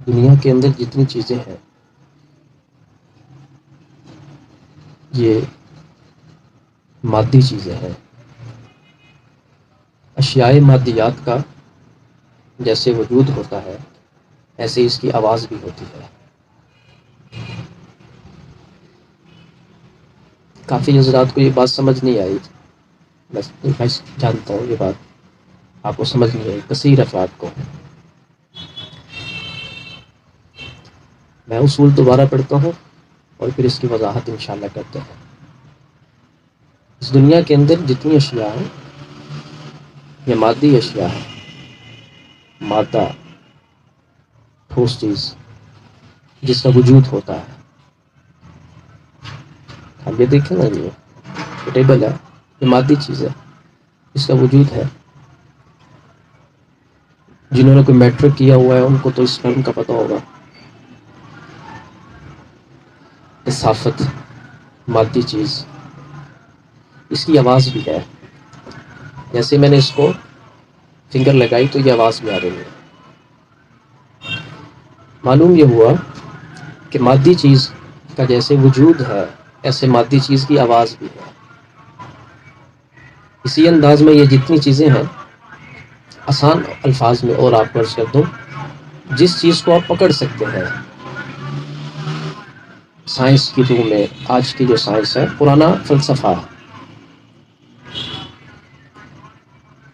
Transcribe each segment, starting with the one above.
دنیا کے اندر جتنی چیزیں ہیں یہ مادی چیزیں ہیں. اشیاء مادیات کا جیسے وجود ہوتا ہے ایسے اس کی آواز بھی ہوتی ہے. کافی حضرات کو یہ بات سمجھ نہیں آئی. میں جانتا ہوں یہ بات آپ کو سمجھ نہیں آئی کثیر افراد کو. میں اصول دوبارہ پڑھتا ہوں اور پھر اس کی وضاحت انشاءاللہ کرتے ہیں. اس دنیا کے اندر جتنی اشیاء ہیں یہ مادی اشیاء ہیں. مادہ ٹھوس چیز جس کا وجود ہوتا ہے. اب یہ دیکھیں نا یہ ٹیبل ہے یہ مادی چیز ہے اس کا وجود ہے. جنہوں نے کوئی میٹرک کیا ہوا ہے ان کو تو اس ٹرم کا پتہ ہوگا. کثافت مادی چیز اس کی آواز بھی ہے. جیسے میں نے اس کو فنگر لگائی تو یہ آواز بھی آ رہی ہے. معلوم یہ ہوا کہ مادی چیز کا جیسے وجود ہے ایسے مادی چیز کی آواز بھی ہے. اسی انداز میں یہ جتنی چیزیں ہیں آسان الفاظ میں اور آپ عرض کر دوں جس چیز کو آپ پکڑ سکتے ہیں سائنس کی روح میں. آج کی جو سائنس ہے پرانا فلسفہ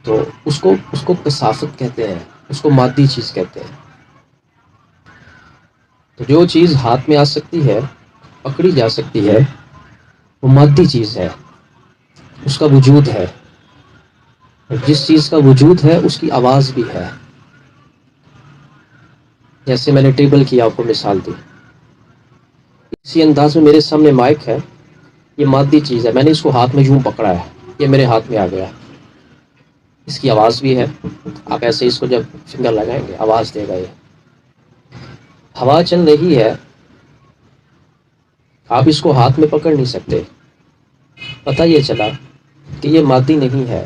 تو اس کو کثافت کہتے ہیں اس کو مادی چیز کہتے ہیں. تو جو چیز ہاتھ میں آ سکتی ہے پکڑی جا سکتی ہے وہ مادی چیز ہے اس کا وجود ہے. اور جس چیز کا وجود ہے اس کی آواز بھی ہے. جیسے میں نے ٹیبل کی آپ کو مثال دی اسی انداز میں میرے سامنے مائک ہے یہ مادی چیز ہے. میں نے اس کو ہاتھ میں یوں پکڑا ہے یہ میرے ہاتھ میں آ گیا. اس کی آواز بھی ہے. آپ ایسے اس کو جب فنگر لگائیں گے آواز دے گا. یہ ہوا چل رہی ہے آپ اس کو ہاتھ میں پکڑ نہیں سکتے. پتہ یہ چلا کہ یہ مادی نہیں ہے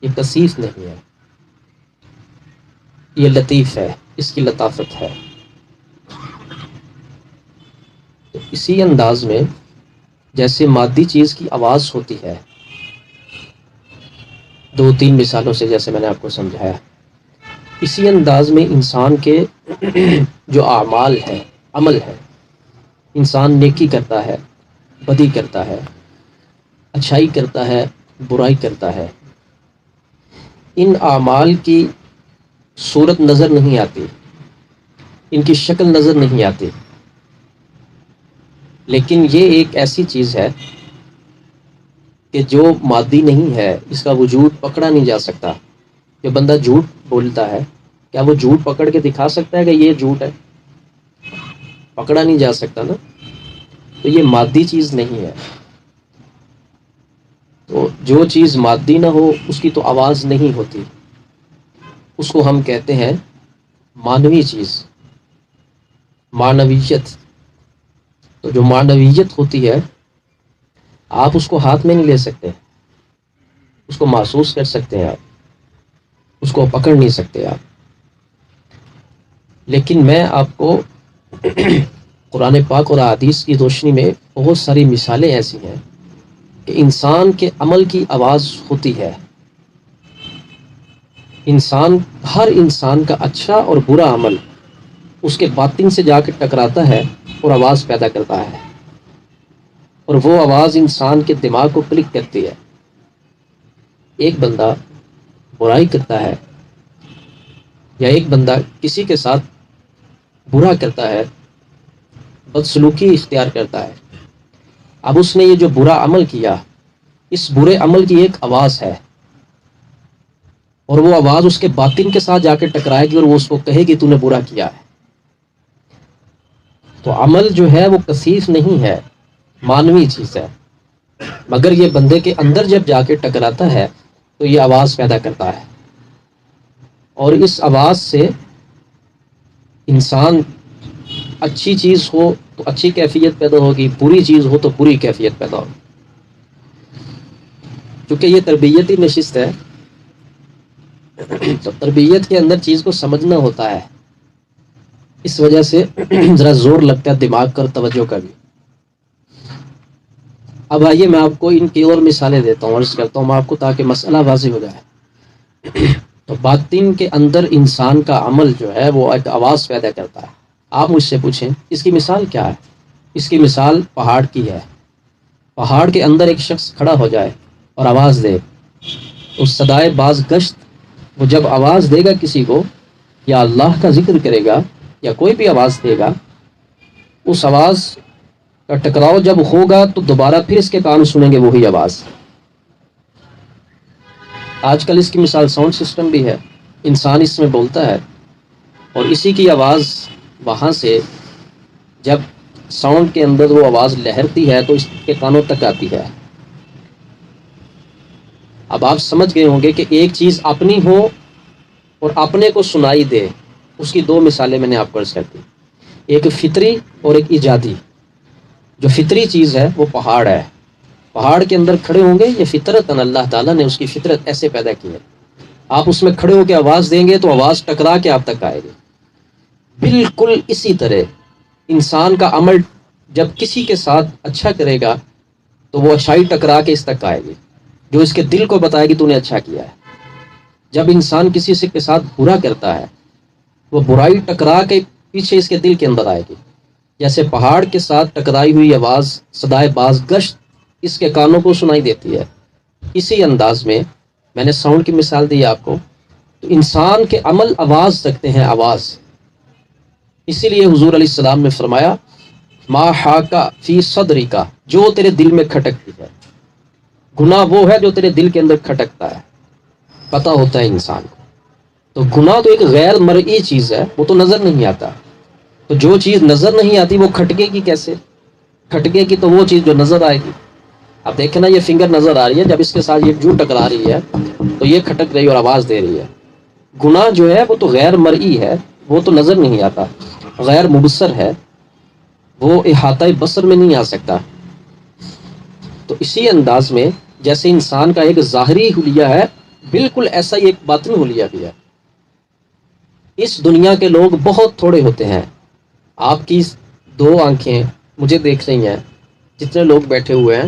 یہ کثیف نہیں ہے یہ لطیف ہے اس کی لطافت ہے. تو اسی انداز میں جیسے مادی چیز کی آواز ہوتی ہے دو تین مثالوں سے جیسے میں نے آپ کو سمجھایا اسی انداز میں انسان کے جو اعمال ہے عمل ہے انسان نیکی کرتا ہے بدی کرتا ہے اچھائی کرتا ہے برائی کرتا ہے. ان اعمال کی صورت نظر نہیں آتی ان کی شکل نظر نہیں آتی لیکن یہ ایک ایسی چیز ہے کہ جو مادی نہیں ہے اس کا وجود پکڑا نہیں جا سکتا. جو بندہ جھوٹ بولتا ہے کیا وہ جھوٹ پکڑ کے دکھا سکتا ہے کہ یہ جھوٹ ہے؟ پکڑا نہیں جا سکتا نا. تو یہ مادی چیز نہیں ہے. تو جو چیز مادی نہ ہو اس کی تو آواز نہیں ہوتی. اس کو ہم کہتے ہیں مانوی چیز معنویت. تو جو معنویت ہوتی ہے آپ اس کو ہاتھ میں نہیں لے سکتے اس کو محسوس کر سکتے ہیں آپ اس کو پکڑ نہیں سکتے آپ. لیکن میں آپ کو قرآن پاک اور احادیث کی روشنی میں بہت ساری مثالیں ایسی ہیں کہ انسان کے عمل کی آواز ہوتی ہے. ہر انسان کا اچھا اور برا عمل اس کے باطن سے جا کے ٹکراتا ہے اور آواز پیدا کرتا ہے اور وہ آواز انسان کے دماغ کو کلک کرتی ہے. ایک بندہ برائی کرتا ہے یا ایک بندہ کسی کے ساتھ برا کرتا ہے بدسلوکی اختیار کرتا ہے. اب اس نے یہ جو برا عمل کیا اس برے عمل کی ایک آواز ہے اور وہ آواز اس کے باطن کے ساتھ جا کے ٹکرائے گی اور وہ اس کو کہے گی تو نے برا کیا ہے. تو عمل جو ہے وہ کثیف نہیں ہے مانوی چیز ہے مگر یہ بندے کے اندر جب جا کے ٹکراتا ہے تو یہ آواز پیدا کرتا ہے اور اس آواز سے انسان اچھی چیز ہو تو اچھی کیفیت پیدا ہوگی بری چیز ہو تو بری کیفیت پیدا ہوگی. چونکہ یہ تربیتی نشست ہے تو تربیت کے اندر چیز کو سمجھنا ہوتا ہے اس وجہ سے ذرا زور لگتا ہے دماغ کا اور توجہ کا بھی۔ اب آئیے میں آپ کو ان کی اور مثالیں دیتا ہوں، عرض کرتا ہوں میں آپ کو تاکہ مسئلہ واضح ہو جائے۔ تو باطن کے اندر انسان کا عمل جو ہے وہ ایک آواز پیدا کرتا ہے۔ آپ مجھ سے پوچھیں اس کی مثال کیا ہے؟ اس کی مثال پہاڑ کی ہے۔ پہاڑ کے اندر ایک شخص کھڑا ہو جائے اور آواز دے، اس صدائے باز گشت، وہ جب آواز دے گا کسی کو، یا اللہ کا ذکر کرے گا یا کوئی بھی آواز دے گا، اس آواز کا ٹکراؤ جب ہوگا تو دوبارہ پھر اس کے کان سنیں گے وہی آواز۔ آج کل اس کی مثال ساؤنڈ سسٹم بھی ہے، انسان اس میں بولتا ہے اور اسی کی آواز وہاں سے جب ساؤنڈ کے اندر وہ آواز لہرتی ہے تو اس کے کانوں تک آتی ہے۔ اب آپ سمجھ گئے ہوں گے کہ ایک چیز اپنی ہو اور اپنے کو سنائی دے، اس کی دو مثالیں میں نے آپ کو عرض کر دی، ایک فطری اور ایک ایجادی۔ جو فطری چیز ہے وہ پہاڑ ہے، پہاڑ کے اندر کھڑے ہوں گے، یہ فطرت اللہ تعالیٰ نے اس کی فطرت ایسے پیدا کی ہے۔ آپ اس میں کھڑے ہو کے آواز دیں گے تو آواز ٹکرا کے آپ تک آئے گی۔ بالکل اسی طرح انسان کا عمل جب کسی کے ساتھ اچھا کرے گا تو وہ اچھائی ٹکرا کے اس تک آئے گی، جو اس کے دل کو بتائے گی تو نے اچھا کیا ہے۔ جب انسان کسی سے کے ساتھ برا کرتا ہے، وہ برائی ٹکرا کے پیچھے اس کے دل کے اندر آئے گی۔ جیسے پہاڑ کے ساتھ ٹکرائی ہوئی آواز صدائے باز گشت اس کے کانوں کو سنائی دیتی ہے، اسی انداز میں نے ساؤنڈ کی مثال دی آپ کو، تو انسان کے عمل آواز رکھتے ہیں، آواز۔ اسی لیے حضور علیہ السلام نے فرمایا ما حاکا فی صدری کا، جو تیرے دل میں کھٹکتی ہے۔ گناہ وہ ہے جو تیرے دل کے اندر کھٹکتا ہے، پتہ ہوتا ہے انسان کو۔ تو گناہ تو ایک غیر مرئی چیز ہے، وہ تو نظر نہیں آتا، تو جو چیز نظر نہیں آتی وہ کھٹکے گی کیسے؟ کھٹکے گی تو وہ چیز جو نظر آئے گی۔ اب دیکھیں نا، یہ فنگر نظر آ رہی ہے، جب اس کے ساتھ یہ جو ٹکرا رہی ہے تو یہ کھٹک رہی ہے اور آواز دے رہی ہے۔ گناہ جو ہے وہ تو غیر مرئی ہے، وہ تو نظر نہیں آتا، غیر مبصر ہے، وہ احاطہ بصر میں نہیں آ سکتا۔ تو اسی انداز میں جیسے انسان کا ایک ظاہری حلیہ ہے، بالکل ایسا ہی ایک باطنی حلیہ بھی ہے۔ اس دنیا کے لوگ بہت تھوڑے ہوتے ہیں، آپ کی دو آنکھیں مجھے دیکھ رہی ہیں، جتنے لوگ بیٹھے ہوئے ہیں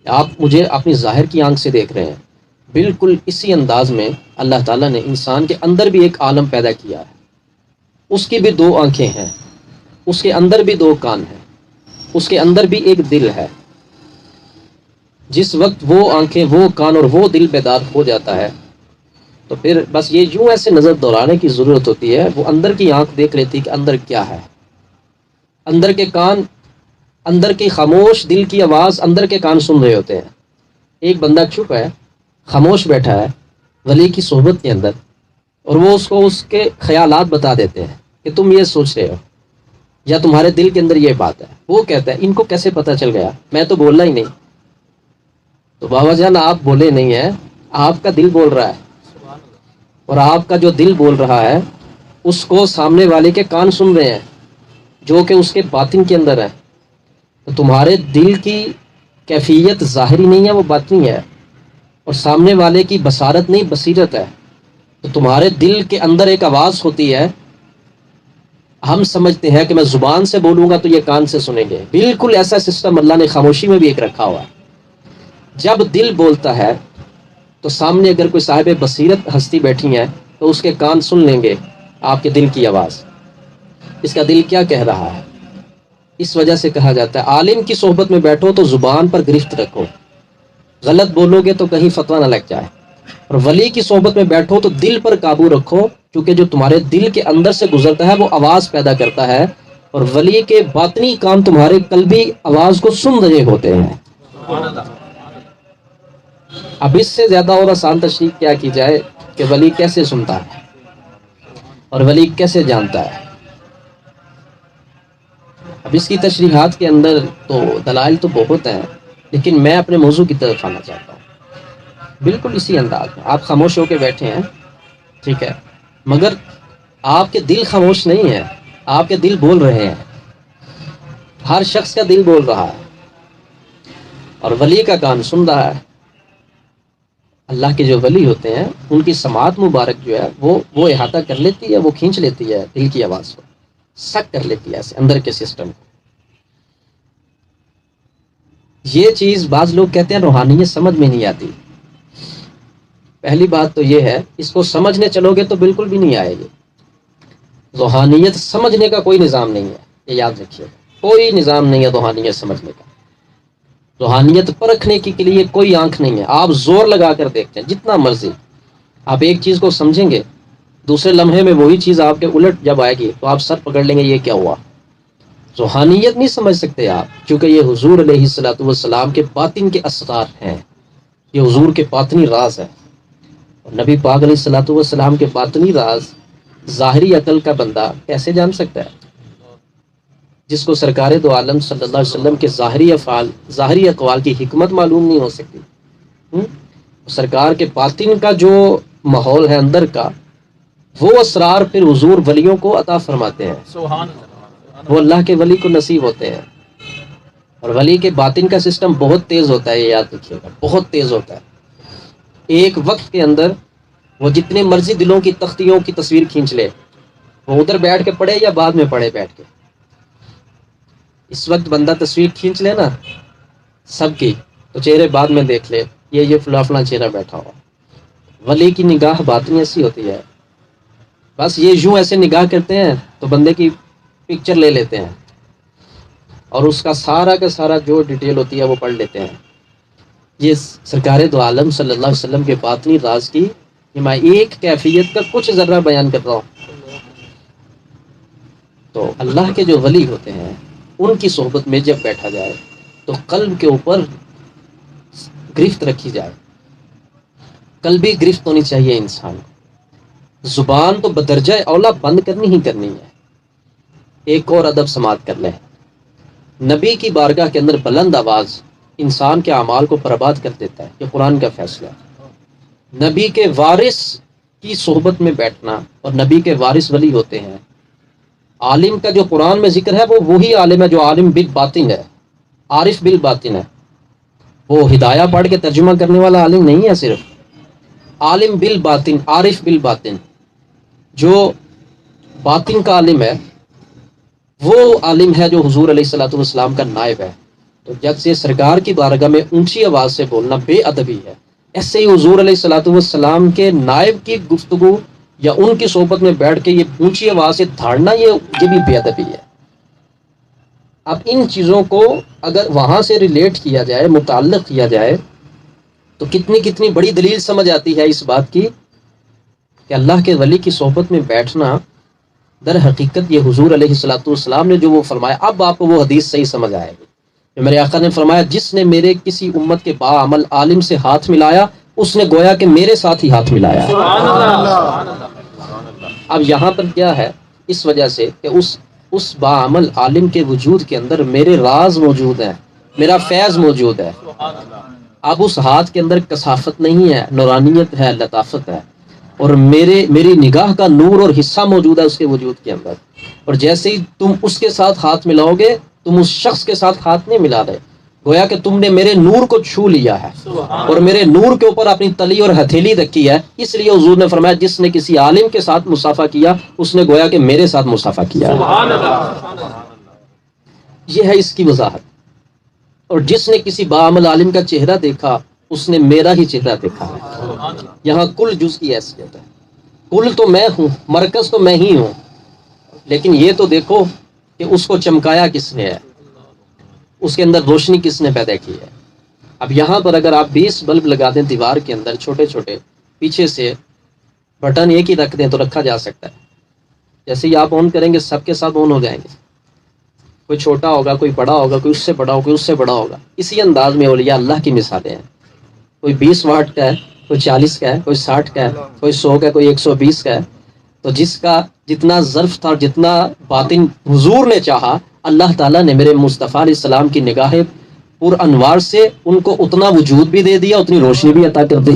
آپ مجھے اپنی ظاہر کی آنکھ سے دیکھ رہے ہیں، بالکل اسی انداز میں اللہ تعالیٰ نے انسان کے اندر بھی ایک عالم پیدا کیا ہے۔ اس کی بھی دو آنکھیں ہیں، اس کے اندر بھی دو کان ہیں، اس کے اندر بھی ایک دل ہے۔ جس وقت وہ آنکھیں، وہ کان اور وہ دل بیدار ہو جاتا ہے تو پھر بس یہ یوں ایسے نظر دوڑانے کی ضرورت ہوتی ہے، وہ اندر کی آنکھ دیکھ لیتی کہ اندر کیا ہے، اندر کے کان، اندر کی خاموش دل کی آواز اندر کے کان سن رہے ہوتے ہیں۔ ایک بندہ چپ ہے، خاموش بیٹھا ہے ولی کی صحبت کے اندر، اور وہ اس کو اس کے خیالات بتا دیتے ہیں کہ تم یہ سوچ رہے ہو یا تمہارے دل کے اندر یہ بات ہے۔ وہ کہتا ہے ان کو کیسے پتہ چل گیا، میں تو بولنا ہی نہیں۔ تو بابا جان آپ بولے نہیں ہیں، آپ کا دل بول رہا ہے، اور آپ کا جو دل بول رہا ہے اس کو سامنے والے کے کان سن رہے ہیں جو کہ اس کے باطن کے اندر ہے۔ تو تمہارے دل کی کیفیت ظاہری نہیں ہے، وہ باطنی ہے، اور سامنے والے کی بصارت نہیں، بصیرت ہے۔ تو تمہارے دل کے اندر ایک آواز ہوتی ہے، ہم سمجھتے ہیں کہ میں زبان سے بولوں گا تو یہ کان سے سنیں گے، بالکل ایسا سسٹم اللہ نے خاموشی میں بھی ایک رکھا ہوا ہے۔ جب دل بولتا ہے تو سامنے اگر کوئی صاحب بصیرت ہستی بیٹھی ہے تو اس کے کان سن لیں گے آپ کے دل کی آواز، اس کا دل کیا کہہ رہا ہے۔ اس وجہ سے کہا جاتا ہے عالم کی صحبت میں بیٹھو تو زبان پر گرفت رکھو، غلط بولو گے تو کہیں فتویٰ نہ لگ جائے، اور ولی کی صحبت میں بیٹھو تو دل پر قابو رکھو، کیونکہ جو تمہارے دل کے اندر سے گزرتا ہے وہ آواز پیدا کرتا ہے، اور ولی کے باطنی کان تمہارے قلبی آواز کو سن رہے ہوتے ہیں۔ اب اس سے زیادہ اور آسان تشریح کیا کی جائے کہ ولی کیسے سنتا ہے اور ولی کیسے جانتا ہے۔ اب اس کی تشریحات کے اندر تو دلائل تو بہت ہیں، لیکن میں اپنے موضوع کی طرف آنا چاہتا ہوں۔ بالکل اسی انداز میں آپ خاموش ہو کے بیٹھے ہیں، ٹھیک ہے، مگر آپ کے دل خاموش نہیں ہے، آپ کے دل بول رہے ہیں، ہر شخص کا دل بول رہا ہے اور ولی کا کان سن رہا ہے۔ اللہ کے جو ولی ہوتے ہیں ان کی سماعت مبارک جو ہے وہ احاطہ کر لیتی ہے، وہ کھینچ لیتی ہے دل کی آواز کو، سک کر لیتی ہے ایسے اندر کے سسٹم کو. یہ چیز بعض لوگ کہتے ہیں روحانیت سمجھ میں نہیں آتی. پہلی بات تو یہ ہے، اس کو سمجھنے چلو گے تو بالکل بھی نہیں آئے گی. روحانیت سمجھنے کا کوئی نظام نہیں ہے، یہ یاد رکھیے. کوئی نظام نہیں ہے روحانیت سمجھنے کا. روحانیت پرکھنے کے لیے کوئی آنکھ نہیں ہے. آپ زور لگا کر دیکھتے ہیں جتنا مرضی، آپ ایک چیز کو سمجھیں گے، دوسرے لمحے میں وہی چیز آپ کے الٹ جب آئے گی تو آپ سر پکڑ لیں گے یہ کیا ہوا. روحانیت نہیں سمجھ سکتے آپ، کیونکہ یہ حضور علیہ الصلوۃ والسلام کے باطن کے اسرار ہیں. یہ حضور کے باطنی راز ہے. اور نبی پاک علیہ الصلوۃ والسلام کے باطنی راز ظاہری عقل کا بندہ کیسے جان سکتا ہے؟ جس کو سرکار دو عالم صلی اللہ علیہ وسلم کے ظاہری افعال، ظاہری اقوال کی حکمت معلوم نہیں ہو سکتی. سرکار کے باطن کا جو ماحول ہے اندر کا، وہ اسرار پھر حضور ولیوں کو عطا فرماتے ہیں. سبحان اللہ. وہ اللہ کے ولی کو نصیب ہوتے ہیں. اور ولی کے باطن کا سسٹم بہت تیز ہوتا ہے، یہ یاد رکھیے گا، بہت تیز ہوتا ہے. ایک وقت کے اندر وہ جتنے مرضی دلوں کی تختیوں کی تصویر کھینچ لے، وہ ادھر بیٹھ کے پڑھے یا بعد میں پڑھے بیٹھ کے. اس وقت بندہ تصویر کھینچ لے نا سب کی، تو چہرے بعد میں دیکھ لے یہ فلاں فلاں چہرہ بیٹھا ہوا. ولی کی نگاہ باطنی ایسی ہوتی ہے، بس یہ یوں ایسے نگاہ کرتے ہیں تو بندے کی پکچر لے لیتے ہیں اور اس کا سارا جو ڈیٹیل ہوتی ہے وہ پڑھ لیتے ہیں. یہ سرکار دو عالم صلی اللہ علیہ وسلم کے باطنی راز کی میں ایک کیفیت کا کچھ ذرہ بیان کر رہا ہوں. تو اللہ کے جو ولی ہوتے ہیں ان کی صحبت میں جب بیٹھا جائے تو قلب کے اوپر گرفت رکھی جائے. قلبی گرفت ہونی چاہیے انسان کو. زبان تو بدرجہ اولا بند کرنی ہی کرنی ہے. ایک اور ادب سماعت کر لیں. نبی کی بارگاہ کے اندر بلند آواز انسان کے اعمال کو برباد کر دیتا ہے، یہ قرآن کا فیصلہ ہے. نبی کے وارث کی صحبت میں بیٹھنا، اور نبی کے وارث ولی ہوتے ہیں. عالم کا جو قرآن میں ذکر ہے وہ وہی عالم ہے جو عالم بالباطن ہے، عارف بالباطن ہے. وہ ہدایہ پڑھ کے ترجمہ کرنے والا عالم نہیں ہے، صرف عالم بالباطن، عارف بالباطن. جو باطن کا عالم ہے وہ عالم ہے جو حضور علیہ الصلوۃ والسلام کا نائب ہے. تو جب سے سرکار کی بارگاہ میں اونچی آواز سے بولنا بے ادبی ہے، ایسے ہی حضور علیہ الصلوۃ والسلام کے نائب کی گفتگو یا ان کی صحبت میں بیٹھ کے یہ اونچی آواز سے دھاڑنا، یہ بھی بے ادبی ہے. اب ان چیزوں کو اگر وہاں سے ریلیٹ کیا جائے، متعلق کیا جائے، تو کتنی بڑی دلیل سمجھ آتی ہے اس بات کی کہ اللہ کے ولی کی صحبت میں بیٹھنا در حقیقت یہ حضور علیہ الصلوۃ والسلام نے جو وہ فرمایا. اب آپ کو وہ حدیث صحیح سمجھ آئے گی. میرے آقا نے فرمایا جس نے میرے کسی امت کے باعمل عالم سے ہاتھ ملایا، اس نے گویا کہ میرے ساتھ ہی ہاتھ ملایا. اب یہاں پر کیا ہے، اس وجہ سے کہ اس باعمل عالم کے وجود کے اندر میرے راز موجود ہیں، میرا فیض موجود ہے. اب اس ہاتھ کے اندر کثافت نہیں ہے، نورانیت ہے، لطافت ہے، اور میری نگاہ کا نور اور حصہ موجود ہے اس کے وجود کے اندر. اور جیسے ہی تم اس کے ساتھ ہاتھ ملاؤ گے، تم اس شخص کے ساتھ ہاتھ نہیں ملا رہے، گویا کہ تم نے میرے نور کو چھو لیا ہے اور میرے نور کے اوپر اپنی تلی اور ہتھیلی رکھی ہے. اس لیے حضور نے فرمایا جس نے کسی عالم کے ساتھ مصافحہ کیا، اس نے گویا کہ میرے ساتھ مصافحہ کیا ہے. یہ ہے اس کی وضاحت. اور جس نے کسی باعمل عالم کا چہرہ دیکھا، اس نے میرا ہی چہرہ دیکھا ہے. یہاں کل جز کی حیثیت ہے. کل تو میں ہوں، مرکز تو میں ہی ہوں، لیکن یہ تو دیکھو کہ اس کو چمکایا کس نے ہے، اس کے اندر روشنی کس نے پیدا کی ہے. اب یہاں پر اگر آپ 20 بلب لگا دیں دیوار کے اندر چھوٹے چھوٹے، پیچھے سے بٹن ایک ہی رکھ دیں تو رکھا جا سکتا ہے. جیسے ہی آپ آن کریں گے سب کے ساتھ آن ہو جائیں گے. کوئی چھوٹا ہوگا، کوئی بڑا ہوگا، کوئی اس سے بڑا ہوگا، کوئی اس سے بڑا ہوگا. اسی انداز میں اولیاء اللہ کی مثالیں ہیں. کوئی 20 واٹ کا ہے، کوئی 40 کا ہے، کوئی 60 کا ہے، کوئی 100 کا ہے، کوئی 120 کا ہے. تو جس کا جتنا ظرف تھا اور جتنا باطن حضور نے چاہا، اللہ تعالیٰ نے میرے مصطفیٰ علیہ السلام کی نگاہ پر انوار سے ان کو اتنا وجود بھی دے دیا، اتنی روشنی بھی عطا کر دی.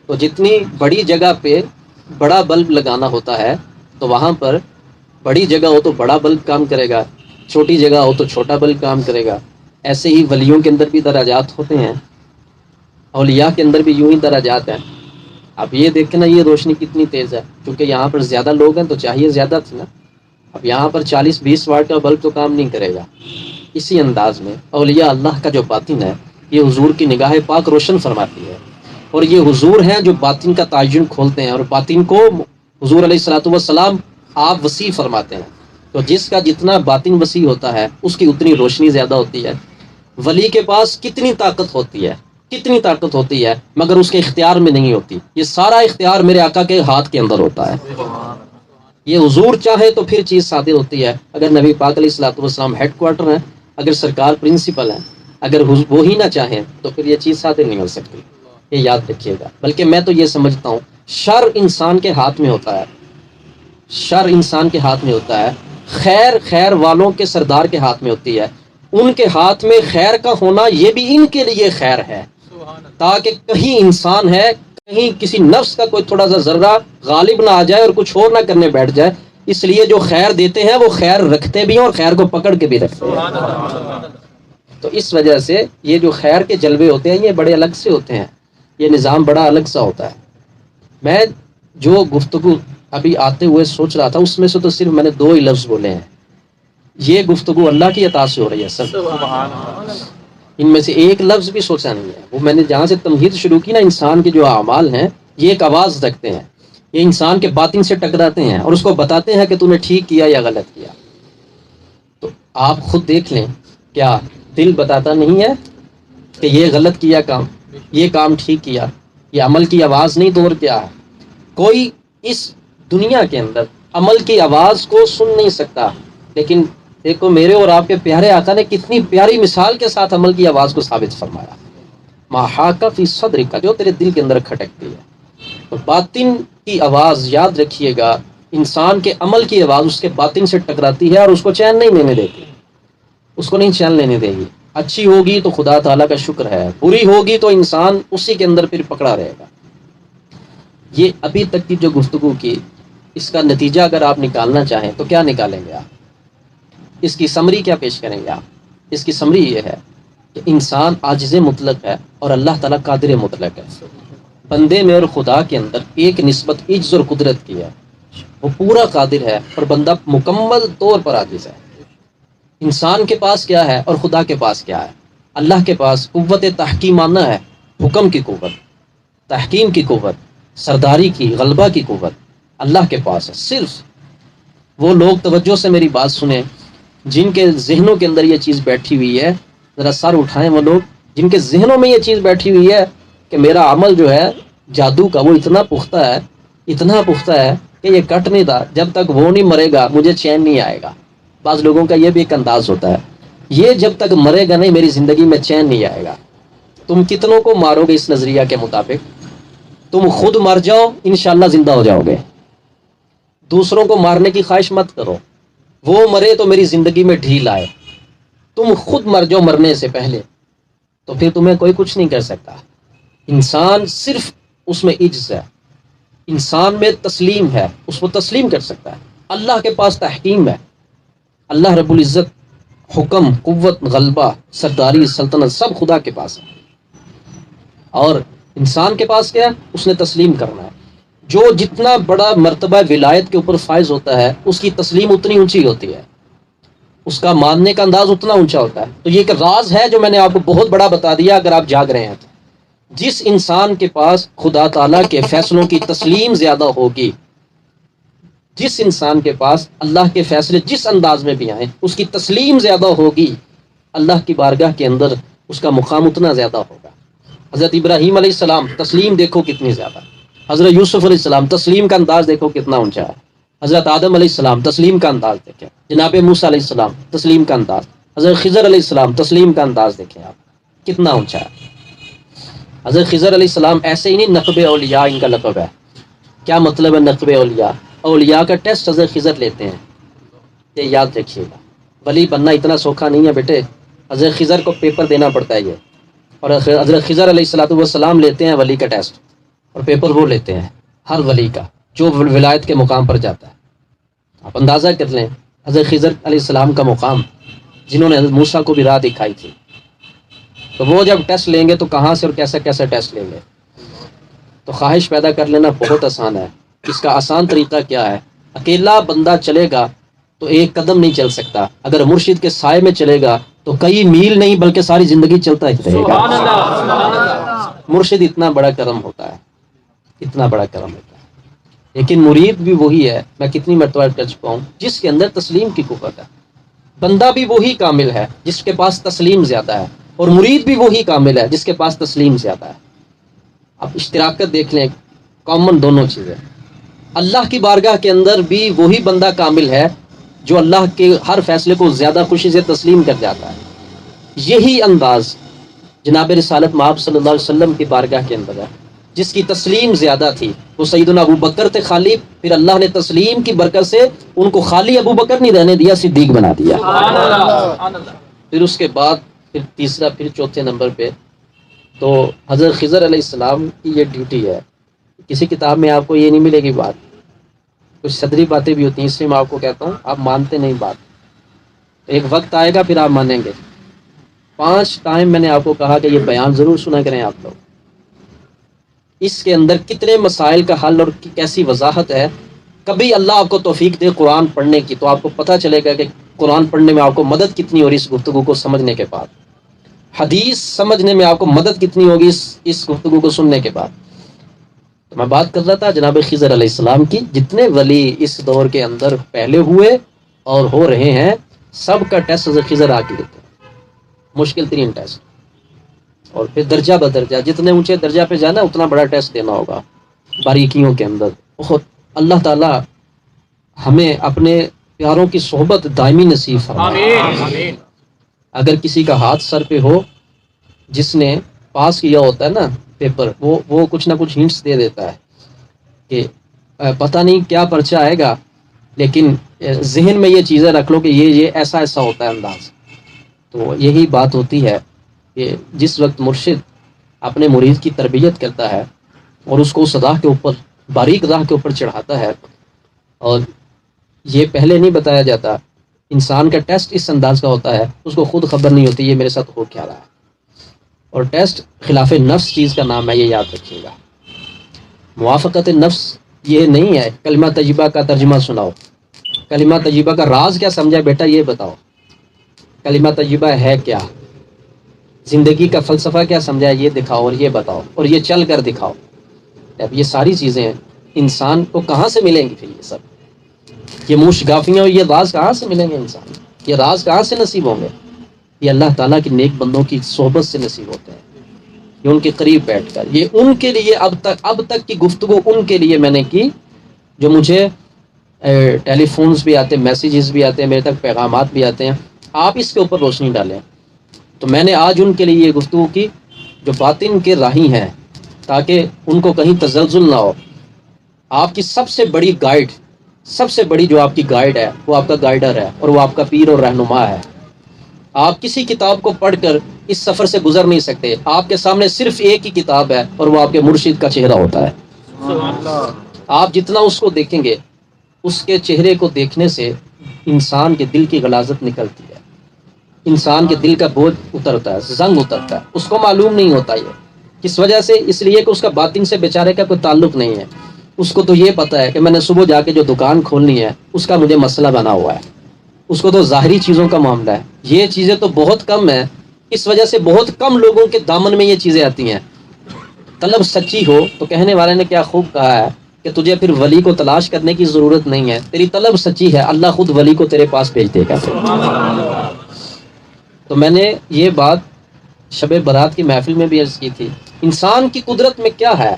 تو جتنی بڑی جگہ پہ بڑا بلب لگانا ہوتا ہے تو وہاں پر بڑی جگہ ہو تو بڑا بلب کام کرے گا، چھوٹی جگہ ہو تو چھوٹا بلب کام کرے گا. ایسے ہی ولیوں کے اندر بھی درجات ہوتے ہیں، اولیاء کے اندر بھی یوں ہی درجات ہیں. اب یہ دیکھیں نا یہ روشنی کتنی تیز ہے، کیونکہ یہاں پر زیادہ لوگ ہیں تو چاہیے زیادہ تھی نا. اب یہاں پر 40-20 واٹ کا بلب تو کام نہیں کرے گا. اسی انداز میں اولیاء اللہ کا جو باطن ہے یہ حضور کی نگاہ پاک روشن فرماتی ہے، اور یہ حضور ہیں جو باطن کا تعین کھولتے ہیں، اور باطن کو حضور علیہ الصلوۃ والسلام آپ وسیع فرماتے ہیں. تو جس کا جتنا باطن وسیع ہوتا ہے اس کی اتنی روشنی زیادہ ہوتی ہے. ولی کے پاس کتنی طاقت ہوتی ہے، کتنی طاقت ہوتی ہے، مگر اس کے اختیار میں نہیں ہوتی. یہ سارا اختیار میرے آقا کے ہاتھ کے اندر ہوتا ہے. یہ حضور چاہے تو پھر چیز صادر ہوتی ہے. اگر نبی پاک علیہ الصلوۃ والسلام ہیڈ کوارٹر ہیں، اگر سرکار پرنسپل ہیں، اگر وہی نہ چاہیں تو پھر یہ چیز صادر نہیں ہو سکتی. یہ یاد رکھیے گا. بلکہ میں تو یہ سمجھتا ہوں شر انسان کے ہاتھ میں ہوتا ہے، شر انسان کے ہاتھ میں ہوتا ہے، خیر خیر والوں کے سردار کے ہاتھ میں ہوتی ہے. ان کے ہاتھ میں خیر کا ہونا یہ بھی ان کے لیے خیر ہے، تاکہ کہیں انسان ہے، کہیں کسی نفس کا کوئی تھوڑا سا ذرہ غالب نہ آ جائے اور کچھ اور نہ کرنے بیٹھ جائے. اس لیے جو خیر دیتے ہیں وہ خیر رکھتے بھی ہیں اور خیر کو پکڑ کے بھی رکھتے ہیں. تو اس وجہ سے یہ جو خیر کے جلوے ہوتے ہیں یہ بڑے الگ سے ہوتے ہیں، یہ نظام بڑا الگ سا ہوتا ہے. میں جو گفتگو ابھی آتے ہوئے سوچ رہا تھا اس میں سے تو صرف میں نے 2 ہی لفظ بولے ہیں. یہ گفتگو اللہ کی عطا سے ہو رہی ہے سب. ان میں سے ایک لفظ بھی سوچا نہیں ہے. وہ میں نے جہاں سے تمہید شروع کی نا، انسان کے جو اعمال ہیں یہ ایک آواز رکھتے ہیں، یہ انسان کے باطن سے ٹکراتے ہیں اور اس کو بتاتے ہیں کہ تو نے ٹھیک کیا یا غلط کیا. تو آپ خود دیکھ لیں، کیا دل بتاتا نہیں ہے کہ یہ غلط کیا کام، یہ کام ٹھیک کیا؟ یہ عمل کی آواز نہیں تو اور کیا ہے؟ کوئی اس دنیا کے اندر عمل کی آواز کو سن نہیں سکتا، لیکن دیکھو میرے اور آپ کے پیارے آقا نے کتنی پیاری مثال کے ساتھ عمل کی آواز کو ثابت فرمایا. ما حاک فی صدرک، جو تیرے دل کے اندر کھٹکتی ہے. اور باطن کی آواز یاد رکھیے گا، انسان کے عمل کی آواز اس کے باطن سے ٹکراتی ہے اور اس کو چین نہیں لینے دیتی، اس کو نہیں چین لینے دے گی. اچھی ہوگی تو خدا تعالیٰ کا شکر ہے، بری ہوگی تو انسان اسی کے اندر پھر پکڑا رہے گا. یہ ابھی تک کی جو گفتگو کی، اس کا نتیجہ اگر آپ نکالنا چاہیں تو کیا نکالیں گے آپ؟ اس کی سمری کیا پیش کریں گے آپ؟ اس کی سمری یہ ہے کہ انسان عاجز مطلق ہے اور اللہ تعالیٰ قادر مطلق ہے. بندے میں اور خدا کے اندر ایک نسبت عجز اور قدرت کی ہے. وہ پورا قادر ہے اور بندہ مکمل طور پر عاجز ہے. انسان کے پاس کیا ہے اور خدا کے پاس کیا ہے؟ اللہ کے پاس قوت تحکیمانہ ہے، حکم کی قوت، تحکیم کی قوت، سرداری کی، غلبہ کی قوت اللہ کے پاس ہے. صرف وہ لوگ توجہ سے میری بات سنیں جن کے ذہنوں کے اندر یہ چیز بیٹھی ہوئی ہے، ذرا سر اٹھائیں. وہ لوگ جن کے ذہنوں میں یہ چیز بیٹھی ہوئی ہے کہ میرا عمل جو ہے جادو کا وہ اتنا پختہ ہے، اتنا پختہ ہے کہ یہ کٹ نہیں تھا، جب تک وہ نہیں مرے گا مجھے چین نہیں آئے گا. بعض لوگوں کا یہ بھی ایک انداز ہوتا ہے، یہ جب تک مرے گا نہیں میری زندگی میں چین نہیں آئے گا. تم کتنوں کو مارو گے اس نظریہ کے مطابق؟ تم خود مر جاؤ انشاءاللہ زندہ ہو جاؤ گے. دوسروں کو مارنے کی خواہش مت کرو، وہ مرے تو میری زندگی میں ڈھیل آئے. تم خود مر جاؤ مرنے سے پہلے تو پھر تمہیں کوئی کچھ نہیں کر سکتا. انسان صرف اس میں عجز ہے، انسان میں تسلیم ہے، اس کو تسلیم کر سکتا ہے. اللہ کے پاس تحکیم ہے، اللہ رب العزت حکم، قوت، غلبہ، سرداری، سلطنت سب خدا کے پاس ہے. اور انسان کے پاس کیا ہے؟ اس نے تسلیم کرنا ہے. جو جتنا بڑا مرتبہ ولایت کے اوپر فائز ہوتا ہے اس کی تسلیم اتنی اونچی ہوتی ہے، اس کا ماننے کا انداز اتنا اونچا ہوتا ہے. تو یہ ایک راز ہے جو میں نے آپ کو بہت بڑا بتا دیا. اگر آپ جاگ رہے ہیں تو جس انسان کے پاس خدا تعالیٰ کے فیصلوں کی تسلیم زیادہ ہوگی، جس انسان کے پاس اللہ کے فیصلے جس انداز میں بھی آئیں اس کی تسلیم زیادہ ہوگی، اللہ کی بارگاہ کے اندر اس کا مقام اتنا زیادہ ہوگا. حضرت ابراہیم علیہ السلام تسلیم دیکھو کتنی زیادہ، حضرت یوسف علیہ السلام تسلیم کا انداز دیکھو کتنا اونچا ہے، حضرت آدم علیہ السلام تسلیم کا انداز دیکھیں، جناب موسیٰ علیہ السلام تسلیم کا انداز، حضرت خضر علیہ السلام تسلیم کا انداز دیکھیں آپ کتنا اونچا ہے. حضرت خضر علیہ السلام ایسے ہی نہیں، نقب اولیاء ان کا لقب ہے. کیا مطلب ہے نقب اولیاء؟ اولیاء کا ٹیسٹ حضرت خضر لیتے ہیں، یہ یاد رکھیے گا. ولی بننا اتنا سوکھا نہیں ہے بیٹے، حضرت خضر کو پیپر دینا پڑتا ہے یہ. اور حضرت خضر علیہ السلام لیتے ہیں ولی کا ٹیسٹ، اور پیپر وہ لیتے ہیں ہر ولی کا جو ولایت کے مقام پر جاتا ہے. آپ اندازہ کر لیں حضرت خضر علیہ السلام کا مقام، جنہوں نے حضرت موسیٰ کو بھی راہ دکھائی تھی. تو وہ جب ٹیسٹ لیں گے تو کہاں سے اور کیسا کیسا ٹیسٹ لیں گے؟ تو خواہش پیدا کر لینا بہت آسان ہے. اس کا آسان طریقہ کیا ہے؟ اکیلا بندہ چلے گا تو ایک قدم نہیں چل سکتا، اگر مرشد کے سائے میں چلے گا تو کئی میل نہیں بلکہ ساری زندگی چلتا ہی رہے گا. مرشد اتنا بڑا کرم ہوتا ہے، اتنا بڑا کرم ہوتا ہے. لیکن مرید بھی وہی ہے، میں کتنی مرتبہ کر چکا ہوں، جس کے اندر تسلیم کی قوت ہے. بندہ بھی وہی کامل ہے جس کے پاس تسلیم زیادہ ہے، اور مرید بھی وہی کامل ہے جس کے پاس تسلیم زیادہ ہے. اب اشتراکت دیکھ لیں، کامن دونوں چیزیں. اللہ کی بارگاہ کے اندر بھی وہی بندہ کامل ہے جو اللہ کے ہر فیصلے کو زیادہ خوشی سے تسلیم کر جاتا ہے. یہی انداز جناب رسالت مآب صلی اللہ علیہ وسلم کی بارگاہ کے اندر ہے. جس کی تسلیم زیادہ تھی وہ سیدنا ابو بکر تھے خالی، پھر اللہ نے تسلیم کی برکت سے ان کو خالی ابو بکر نہیں رہنے دیا، صدیق بنا دیا. پھر اس کے بعد پھر تیسرا، پھر چوتھے نمبر پہ تو حضرت خضر علیہ السلام کی یہ ڈیوٹی ہے. کسی کتاب میں آپ کو یہ نہیں ملے گی بات، کچھ صدری باتیں بھی ہوتی ہیں، اس لیے میں آپ کو کہتا ہوں آپ مانتے نہیں بات. ایک وقت آئے گا پھر آپ مانیں گے. 5 ٹائم میں نے آپ کو کہا کہ یہ بیان ضرور سنا کریں آپ لوگ. اس کے اندر کتنے مسائل کا حل اور کیسی وضاحت ہے. کبھی اللہ آپ کو توفیق دے قرآن پڑھنے کی تو آپ کو پتہ چلے گا کہ قرآن پڑھنے میں آپ کو مدد کتنی ہو رہی اس گفتگو کو سمجھنے کے بعد. حدیث سمجھنے میں آپ کو مدد کتنی ہوگی اس گفتگو کو سننے کے بعد. تو میں بات کر رہا تھا جناب خضر علیہ السلام کی. جتنے ولی اس دور کے اندر پہلے ہوئے اور ہو رہے ہیں، سب کا ٹیسٹ حضرت خضر آ کے دیتے ہیں. مشکل ترین ٹیسٹ. اور پھر درجہ بدرجہ جتنے اونچے درجہ پہ جانا اتنا بڑا ٹیسٹ دینا ہوگا باریکیوں کے اندر. بہت اللہ تعالی ہمیں اپنے پیاروں کی صحبت دائمی نصیب فرمائے. اگر کسی کا ہاتھ سر پہ ہو، جس نے پاس کیا ہوتا ہے نا پیپر، وہ کچھ نہ کچھ ہنٹس دے دیتا ہے کہ پتہ نہیں کیا پرچہ آئے گا، لیکن ذہن میں یہ چیزیں رکھ لو کہ یہ ایسا ایسا ہوتا ہے انداز. تو یہی بات ہوتی ہے کہ جس وقت مرشد اپنے مرید کی تربیت کرتا ہے اور اس کو اس راہ کے اوپر، باریک راہ کے اوپر چڑھاتا ہے، اور یہ پہلے نہیں بتایا جاتا. انسان کا ٹیسٹ اس انداز کا ہوتا ہے، اس کو خود خبر نہیں ہوتی یہ میرے ساتھ ہو کیا رہا ہے. اور ٹیسٹ خلاف نفس چیز کا نام ہے، یہ یاد رکھیے گا. موافقت نفس یہ نہیں ہے کلمہ طیبہ کا ترجمہ سناؤ، کلمہ طیبہ کا راز کیا سمجھا بیٹا یہ بتاؤ، کلمہ طیبہ ہے کیا، زندگی کا فلسفہ کیا سمجھا یہ دکھاؤ اور یہ بتاؤ اور یہ چل کر دکھاؤ. اب یہ ساری چیزیں انسان کو کہاں سے ملیں گی؟ پھر یہ سب یہ موشگافیاں اور یہ راز کہاں سے ملیں گے انسان؟ یہ راز کہاں سے نصیب ہوں گے؟ یہ اللہ تعالیٰ کی نیک بندوں کی صحبت سے نصیب ہوتے ہیں. یہ ان کے قریب بیٹھ کر، یہ ان کے لیے اب تک کی گفتگو ان کے لیے میں نے کی جو مجھے ٹیلی فونز بھی آتے ہیں، میسیجز بھی آتے ہیں، میرے تک پیغامات بھی آتے ہیں. آپ اس کے اوپر روشنی ڈالیں. تو میں نے آج ان کے لیے یہ گفتگو کی جو باطن کے راہی ہیں، تاکہ ان کو کہیں تزلزل نہ ہو. آپ کی سب سے بڑی گائیڈ، سب سے بڑی جو آپ کی گائیڈ ہے وہ آپ کا گائیڈر ہے اور وہ آپ کا پیر اور رہنما ہے. آپ کسی کتاب کو پڑھ کر اس سفر سے گزر نہیں سکتے. آپ کے سامنے صرف ایک ہی کتاب ہے اور وہ آپ کے مرشد کا چہرہ ہوتا ہے. آپ جتنا اس کو دیکھیں گے، اس کے چہرے کو دیکھنے سے انسان کے دل کی غلاظت نکلتی ہے، انسان کے دل کا بوجھ اترتا ہے، زنگ اترتا ہے. اس کو معلوم نہیں ہوتا یہ کس وجہ سے، اس لیے کہ اس کا باطن سے بیچارے کا کوئی تعلق نہیں ہے. اس کو تو یہ پتہ ہے کہ میں نے صبح جا کے جو دکان کھولنی ہے اس کا مجھے مسئلہ بنا ہوا ہے. اس کو تو ظاہری چیزوں کا معاملہ ہے. یہ چیزیں تو بہت کم ہیں، اس وجہ سے بہت کم لوگوں کے دامن میں یہ چیزیں آتی ہیں. طلب سچی ہو تو کہنے والے نے کیا خوب کہا ہے کہ تجھے پھر ولی کو تلاش کرنے کی ضرورت نہیں ہے. تیری طلب سچی ہے، اللہ خود ولی کو تیرے پاس بھیج دے گا. تو میں نے یہ بات شب برات کی محفل میں بھی عرض کی تھی. انسان کی قدرت میں کیا ہے؟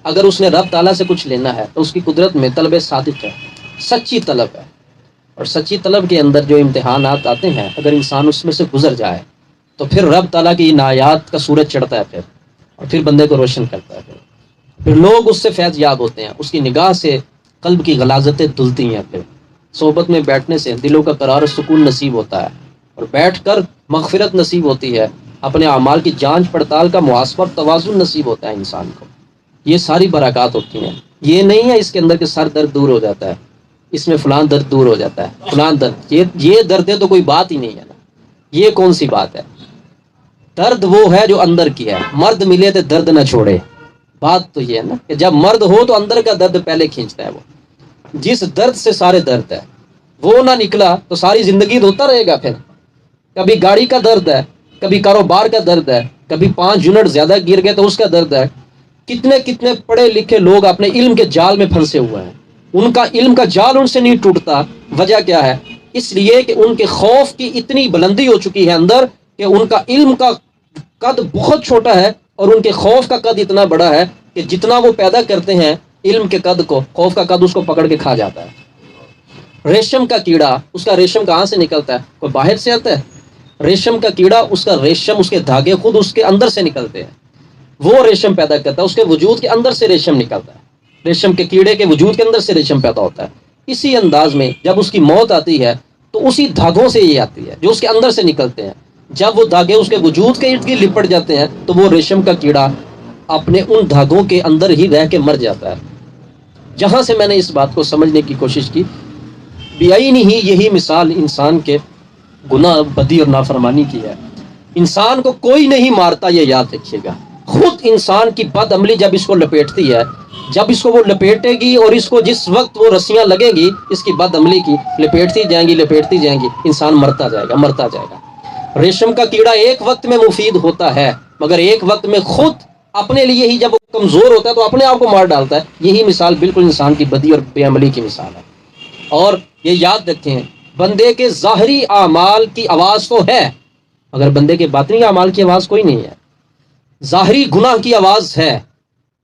اگر اس نے رب تعالیٰ سے کچھ لینا ہے تو اس کی قدرت میں طلب صادق ہے، سچی طلب ہے. اور سچی طلب کے اندر جو امتحانات آتے ہیں، اگر انسان اس میں سے گزر جائے تو پھر رب تعالیٰ کی عنایات کا سورج چڑھتا ہے اور پھر بندے کو روشن کرتا ہے. پھر لوگ اس سے فیض یاب ہوتے ہیں، اس کی نگاہ سے قلب کی غلاظتیں دھلتی ہیں. پھر صحبت میں بیٹھنے سے دلوں کا قرار و سکون نصیب ہوتا ہے اور بیٹھ کر مغفرت نصیب ہوتی ہے. اپنے اعمال کی جانچ پڑتال کا محاسبہ توازن نصیب ہوتا ہے انسان کو. یہ ساری برکات ہوتی ہیں. یہ نہیں ہے اس کے اندر کہ سر درد دور ہو جاتا ہے، اس میں فلان درد دور ہو جاتا ہے، فلان درد، یہ درد ہے تو کوئی بات ہی نہیں ہے نا. یہ کون سی بات ہے؟ درد وہ ہے جو اندر کی ہے. مرد ملے تو درد نہ چھوڑے، بات تو یہ ہے نا کہ جب مرد ہو تو اندر کا درد پہلے کھینچتا ہے، وہ جس درد سے سارے درد ہے وہ نہ نکلا تو ساری زندگی ہوتا رہے گا. پھر کبھی گاڑی کا درد ہے، کبھی کاروبار کا درد ہے، کبھی 5 یونٹ زیادہ گر گئے تو اس کا درد ہے. کتنے کتنے پڑھے لکھے لوگ اپنے علم کے جال میں پھنسے ہوئے ہیں، ان کا علم کا جال ان سے نہیں ٹوٹتا. وجہ کیا ہے؟ اس لیے کہ ان کے خوف کی اتنی بلندی ہو چکی ہے اندر کہ ان کا علم کا قد بہت چھوٹا ہے اور ان کے خوف کا قد اتنا بڑا ہے کہ جتنا وہ پیدا کرتے ہیں علم کے قد کو، خوف کا قد اس کو پکڑ کے کھا جاتا ہے. ریشم کا کیڑا، اس کا ریشم کہاں سے نکلتا ہے؟ کوئی باہر سے آتا ہے؟ ریشم کا کیڑا، اس کا ریشم، اس کے دھاگے خود اس کے اندر سے نکلتے ہیں. وہ ریشم پیدا کرتا ہے، اس کے وجود کے اندر سے ریشم نکلتا ہے. ریشم کے کیڑے کے وجود کے اندر سے ریشم پیدا ہوتا ہے. اسی انداز میں جب اس کی موت آتی ہے تو اسی دھاگوں سے یہ آتی ہے جو اس کے اندر سے نکلتے ہیں. جب وہ دھاگے اس کے وجود کے ارد گرد لپٹ جاتے ہیں تو وہ ریشم کا کیڑا اپنے ان دھاگوں کے اندر ہی رہ کے مر جاتا ہے. جہاں سے میں نے اس بات کو سمجھنے کی کوشش کی، بیائی ہی یہی مثال انسان کے گناہ، بدی اور نافرمانی کی ہے. انسان کو کوئی نہیں مارتا، یہ یاد رکھیے گا. خود انسان کی بد عملی جب اس کو لپیٹتی ہے، جب اس کو وہ لپیٹے گی اور اس کو جس وقت وہ رسیاں لگیں گی اس کی بد عملی کی، لپیٹتی جائیں گی، انسان مرتا جائے گا. ریشم کا کیڑا ایک وقت میں مفید ہوتا ہے مگر ایک وقت میں خود اپنے لیے ہی جب وہ کمزور ہوتا ہے تو اپنے آپ کو مار ڈالتا ہے. یہی مثال بالکل انسان کی بدی اور بے عملی کی مثال ہے. اور یہ یاد رکھیں، بندے کے ظاہری اعمال کی آواز تو ہے مگر بندے کے باطنی اعمال کی آواز کوئی نہیں ہے. ظاہری گناہ کی آواز ہے.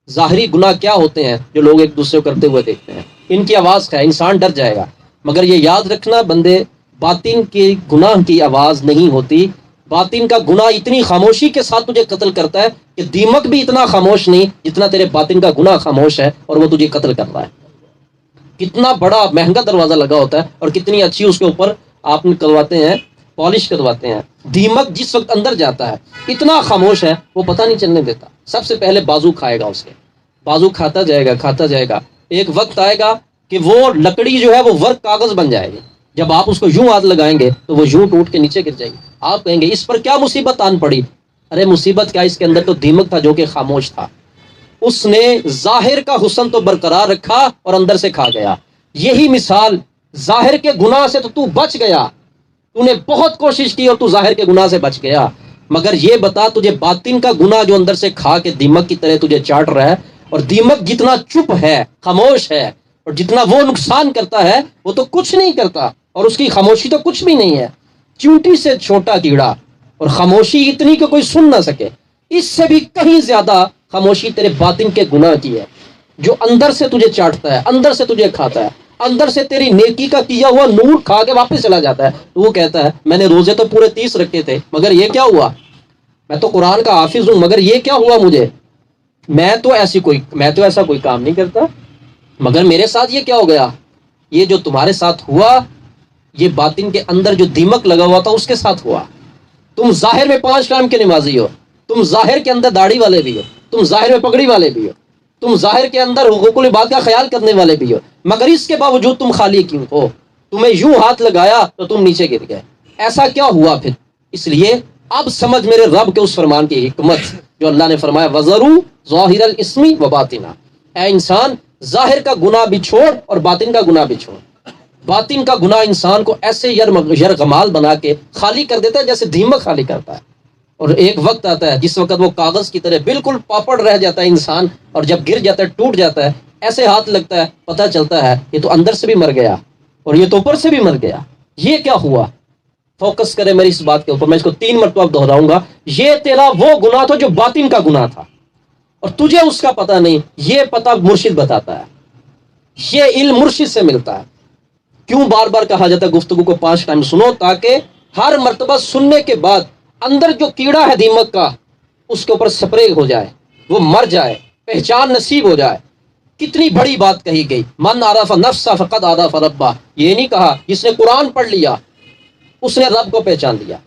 ظاہری گناہ کیا ہوتے ہیں جو لوگ ایک دوسرے کو کرتے ہوئے دیکھتے ہیں؟ ان کی آواز ہے، انسان ڈر جائے گا. مگر یہ یاد رکھنا، بندے باطن کے گناہ کی آواز نہیں ہوتی. باطن کا گناہ اتنی خاموشی کے ساتھ تجھے قتل کرتا ہے کہ دیمک بھی اتنا خاموش نہیں جتنا تیرے باطن کا گناہ خاموش ہے اور وہ تجھے قتل کر رہا ہے. کتنا بڑا مہنگا دروازہ لگا ہوتا ہے اور کتنی اچھی اس کے اوپر آپ کرواتے ہیں، پالش کرواتے ہیں. دیمک جس وقت اندر جاتا ہے اتنا خاموش ہے وہ پتہ نہیں چلنے دیتا. سب سے پہلے بازو کھائے گا، اس کے بازو کھاتا جائے گا. ایک وقت آئے گا کہ وہ لکڑی جو ہے وہ ورق کاغذ بن جائے گی. جب آپ اس کو یوں ہاتھ لگائیں گے تو وہ یوں ٹوٹ کے نیچے گر جائے گی. آپ کہیں گے اس پر کیا مصیبت آن پڑی؟ ارے مصیبت کیا، اس کے اندر تو دیمک تھا جو کہ خاموش تھا. اس نے ظاہر کا حسن تو برقرار رکھا اور اندر سے کھا گیا. یہی مثال، ظاہر کے گناہ سے تو بچ گیا، تو نے بہت کوشش کی اور تو ظاہر کے گناہ سے بچ گیا. مگر یہ بتا، تجھے باطن کا گناہ جو اندر سے کھا کے دیمک کی طرح تجھے چاٹ رہا ہے، اور دیمک جتنا چپ ہے، خاموش ہے، اور جتنا وہ نقصان کرتا ہے وہ تو کچھ نہیں کرتا، اور اس کی خاموشی تو کچھ بھی نہیں ہے. چیونٹی سے چھوٹا کیڑا اور خاموشی اتنی کہ کوئی سن نہ سکے. اس سے بھی کہیں زیادہ خاموشی تیرے باطن کے گناہ کی ہے، جو اندر سے تجھے چاٹتا ہے، اندر سے تجھے کھاتا ہے، اندر سے تیری نیکی کا کیا ہوا نور کھا کے واپس چلا جاتا ہے. تو وہ کہتا ہے میں نے روزے تو پورے 30 رکھے تھے مگر یہ کیا ہوا؟ میں تو قرآن کا حافظ ہوں مگر یہ کیا ہوا مجھے؟ میں تو ایسا کوئی کام نہیں کرتا مگر میرے ساتھ یہ کیا ہو گیا؟ یہ جو تمہارے ساتھ ہوا یہ باطن کے اندر جو دیمک لگا ہوا تھا اس کے ساتھ ہوا. تم ظاہر میں 5 ٹائم کے نمازی ہو، تم ظاہر کے اندر داڑھی والے بھی ہو، تم ظاہر میں پگڑی والے بھی ہو، تم ظاہر کے اندر حقوق العباد کا خیال کرنے والے بھی ہو، مگر اس کے باوجود تم خالی کیوں ہو؟ تمہیں یوں ہاتھ لگایا تو تم نیچے گر گئے. ایسا کیا ہوا پھر؟ اس لیے اب سمجھ میرے رب کے اس فرمان کی حکمت جو اللہ نے فرمایا وَذَرُوا ظَاهِرَ الْإِثْمِ وَبَاطِنَهُ. اے انسان، ظاہر کا گناہ بھی چھوڑ اور باطن کا گناہ بھی چھوڑ. باطن کا گناہ انسان کو ایسے یرغمال بنا کے خالی کر دیتا ہے جیسے دیمک خالی کرتا ہے. اور ایک وقت آتا ہے جس وقت وہ کاغذ کی طرح بالکل پاپڑ رہ جاتا ہے انسان، اور جب گر جاتا ہے، ٹوٹ جاتا ہے، ایسے ہاتھ لگتا ہے، پتہ چلتا ہے یہ تو اندر سے بھی مر گیا اور یہ تو اوپر سے بھی مر گیا. یہ کیا ہوا؟ فوکس کرے میری اس بات کے اوپر، میں اس کو 3 مرتبہ دہراؤں گا. یہ تیرا وہ گناہ تھا جو باطن کا گناہ تھا اور تجھے اس کا پتہ نہیں. یہ پتہ مرشد بتاتا ہے، یہ علم مرشد سے ملتا ہے. کیوں بار بار کہا جاتا ہے گفتگو کو 5 ٹائم سنو، تاکہ ہر مرتبہ سننے کے بعد اندر جو کیڑا ہے دیمک کا اس کے اوپر سپرے ہو جائے، وہ مر جائے، پہچان نصیب ہو جائے. کتنی بڑی بات کہی گئی، من عرف نفسہ فقد عرف ربہ. یہ نہیں کہا جس نے قرآن پڑھ لیا اس نے رب کو پہچان لیا،